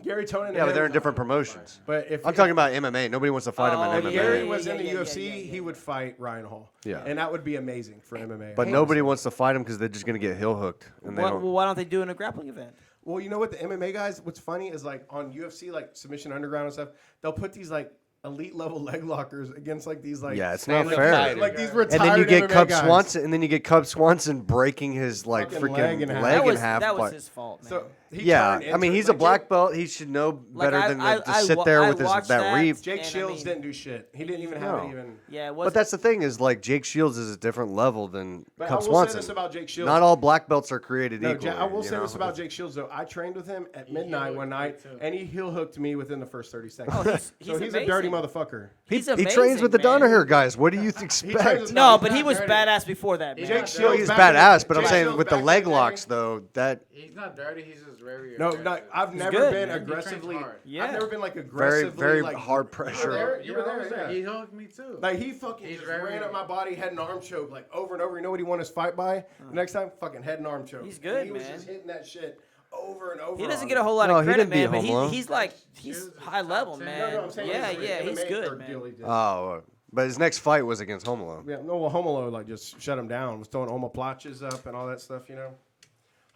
Gary Tonin. and Yeah, but him- they're in different promotions. But if I'm talking about MMA. Nobody wants to fight him Oh, in if MMA. Gary yeah, was in the yeah, UFC, yeah. he would fight Ryan Hall. Yeah. and that would be amazing for MMA. But nobody wants to fight him because they're just gonna get heel hooked, and they Well, don't. why don't they do it in a grappling event? Well, you know what? The MMA guys, what's funny is like on UFC, like Submission Underground and stuff, they'll put these like elite level leg lockers against like these like Yeah, it's not stand-up fair. fighters. like these And retired then you get MMA Cub guys. Swanson, and then you get Cub Swanson breaking his like Fucking freaking leg in half. leg That was in half. that was by- his fault, man. So he yeah, turned I mean into- he's a like, black Jake, belt. He should know Like, better than to I sit there I with his watched that reef. Jake and I Shields mean, didn't do shit. He didn't even have No. it even. Yeah, it was. But that's the thing is like Jake Shields is a different level than But I Cub will say Swanson. this about Jake Shields. Not all black belts are created No, equally. I will you say know? this about Jake Shields though. I trained with him at midnight heel one night, hooked me, too. and he heel hooked me within the first 30 seconds. Oh, so he's he's a dirty amazing. motherfucker. he's He amazing, trains with the man. Danaher guys. What do you trains expect? with- No, He's but he not was dirty. badass before that, man. Jake not Shields He's back in the- badass, but I'm Jake saying Shields with the back in leg day- locks though, that He's not dirty. He's just very No, aggressive. I've never good, been man. He trains aggressively. hard. Yeah. I've never been like very aggressively. very like, hard You were pressure. there. You were there. Yeah, Yeah. he hooked me too. Like he fucking He's just very- ran up my body, head and arm choke, like over and over. You know what he won his fight by? The next time, fucking head and arm choke. He's good, And he was man. just hitting that shit over and over. He doesn't on get a me. whole lot No, of he credit, didn't beat man. But Homelow. he's like he's Shields is high top level, 10. man. No, I'm saying Yeah, his yeah, he's MMA good, third man. deal he did. Oh, but his next fight was against Homolo. Yeah, no, well, Homolo like just shut him down. Was throwing omoplaches up and all that stuff, you know.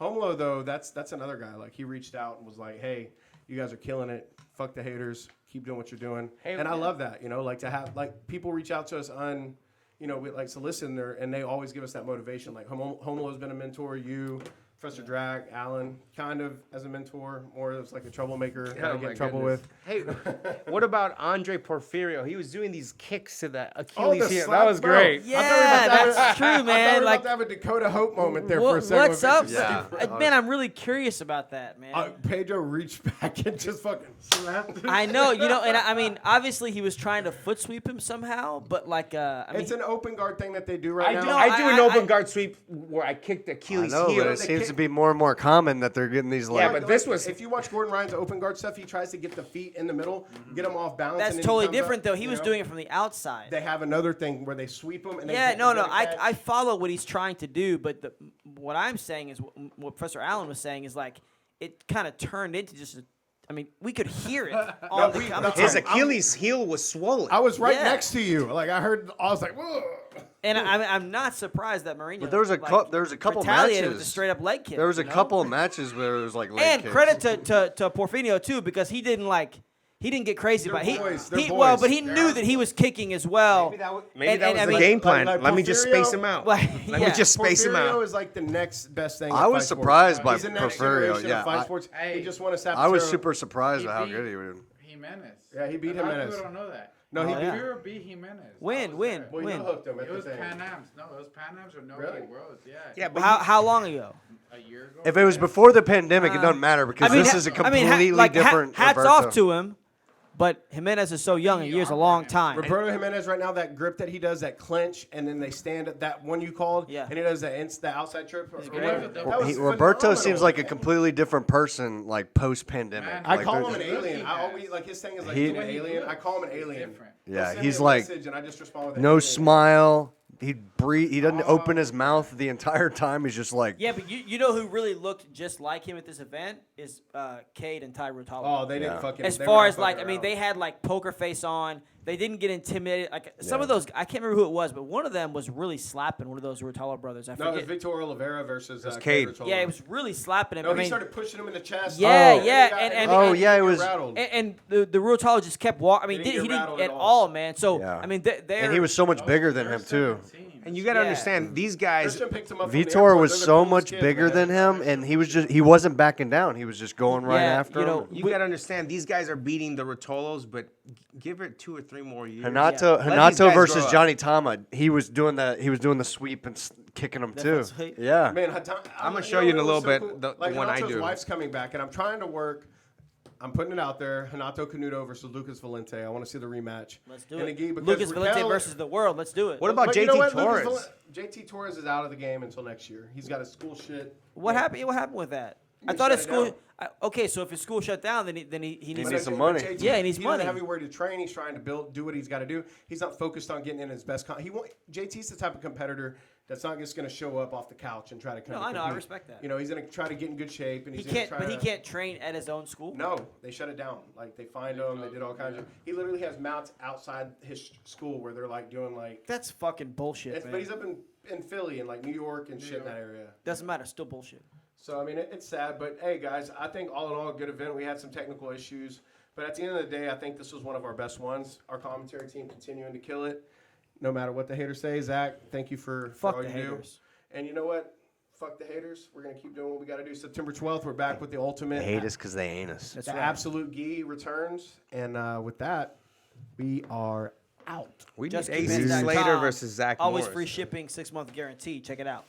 Homolo though, that's another guy. Like he reached out and was like, "Hey, you guys are killing it. Fuck the haters. Keep doing what you're doing." Hey, and I man. love that, you know, like to have like people reach out to us you know, we like to listen there, and they always give us that motivation. Like Homolo's been a mentor. You, Professor Drag, Alan, kind of as a mentor, more as like a troublemaker that I Oh get my in trouble goodness. with. Hey, what about Andre Porfirio? He was doing these kicks to the Achilles the heel. slap, That was bro. great. Yeah, I thought we were about to have that's true, I thought we man. were Like, about to have a Dakota Hope moment there for a second. what's with up? Victor Yeah. Steve. Man, I'm really curious about that, man. Pedro reached back and just fucking slapped him. I know, you know, and I mean, obviously he was trying to foot sweep him somehow, but like, I mean, It's an open guard thing that they do right now. I do an I- open I- guard sweep where I kicked the I Achilles know, heel. but it seems to be more and more common that they're getting these like. Yeah, but this was- If you watch Gordon Ryan's open guard stuff, he tries to get the feet in the middle, get them off balance. that's and then he totally comes up, different though. He you was know? doing it from the outside. They have another thing where they sweep them. And they Yeah, hit no, the no, I catch. follow what he's trying to do, but what I'm saying is what Professor Allen was saying is like it kind of turned into just. I mean, we could hear it on the commentary. His Achilles heel was swollen. I was right Yeah. next to you. Like I heard, I was like, whoa. And I'm not surprised that Mourinho. But there was a like, there was a couple retaliated with a matches. straight up leg kick. There was a you know? couple of matches where it was like leg And kicks. credit to Porfirio too, because he didn't get crazy They're about it. boys, they're Well, boys. but he knew that he was kicking as well. Maybe that was And I the mean- game plan. like Let me just Porfirio- space him out. Like, Let yeah. me just space him Porfirio out. is like the next best thing. I in was fight sports. surprised by He's the next Porfirio, generation yeah, of fight I- sports. Hey, he just won a Zapatero. I was super surprised He at how beat- good he was. Jimenez. Yeah, he beat A lot of Jimenez. people don't know that. No, he Oh, beat. yeah. Porfirio beat Jimenez. Win, I was win. there. Well, you Win. hooked him at It the was thing. Pan Ams. No, it was Pan Ams or no Really? Worlds. Yeah. Yeah, but How long ago? A year ago. If it was before the pandemic, it doesn't matter because this is a completely different. Hats Roberto. off to him, but Jimenez is so young and years a long time. Roberto Jimenez right now, that grip that he does, that clinch, and then they stand at that one you called, Yeah. and he does that outside trip. great. That was Roberto phenomenal. seems like a completely different person, like post-pandemic. Man, I Like, call him there's- an alien. I always like his thing is like He- he's an alien. I call him an alien. Different. He'll Yeah, send me he's a like message and I just respond with no alien. smile. He breathe. He doesn't open his mouth the entire time. He's just like. Yeah, but you know who really looked just like him at this event is Cade and Ty Rotalo. Oh, they didn't Yeah. fucking. As they far were as not like, I fucking mean, around. they had like poker face on. They didn't get intimidated. Like some Yeah. of those, I can't remember who it was, but one of them was really slapping one of those Rotalo brothers. I No, it was forget. Victor Oliveira versus Cade. Rotolo. Yeah, it was really slapping him. No, I he mean, started pushing him in the chest. Yeah, Oh. yeah, He got- and- Oh, he yeah, it got was- rattled. and the Rotalo just kept walking. I mean, He didn't he get didn't rattled at at all, all. man. So Yeah. I mean, they're And he was so much bigger than him too. and you got to Yeah. understand these guys. Christian picked him up from the Vitor airport. was They're the so coolest much kids, bigger man. than him, and he wasn't backing down. He was just going right Yeah, after you know, him. You got to understand these guys are beating the Rotolos, but give it 2 or 3 more years. Hanato, Let these Hanato guys versus grow up. Johnny Tama. He was doing the sweep and kicking him too. That's right. Yeah. Man, I'm gonna show you in a little bit the like one I Hanato's do. wife's coming back, and I'm trying to work. I'm putting it out there. Hanato Canuto versus Lucas Valente. I want to see the rematch. Let's do And it. again, because Lucas Valente Raquel- versus the world. Let's do it. What about But you know JT what? Lucas Torres? JT Torres is out of the game until next year. He's got his school shit. What Yeah. happened? What happened with that? I thought his shut it school. down. Okay, so if his school shut down, then he needs needs to. some money. JT, Yeah, he needs he money. doesn't have anywhere to train. He's trying to do what he's got to do. He's not focused on getting in his best. JT's the type of competitor that's not just going to show up off the couch and try to come. No, to I know. I compete. respect that. You know, he's going to try to get in good shape, and He he's gonna can't, try but he to- can't train at his own school. No, they shut it down. Like they fined him. They did all kinds of. He literally has mouts outside his school where they're like doing like. That's fucking bullshit, man. But he's up in Philly and like New York and shit in that area. Doesn't matter. Still bullshit. So, I mean, it's sad, but hey, guys, I think all in all, a good event. We had some technical issues, but at the end of the day, I think this was one of our best ones. Our commentary team continuing to kill it, no matter what the haters say. Zach, thank you for Fuck all the you haters. do. And you know what? Fuck the haters. We're going to keep doing what we got to do. September 12th, we're back with the ultimate. They hate us because they ain't us. That's The right. absolute gi returns. And with that, we are out. We Just need keep AC it.com. Slater versus Zach Always Morris. free shipping, 6-month guarantee. Check it out.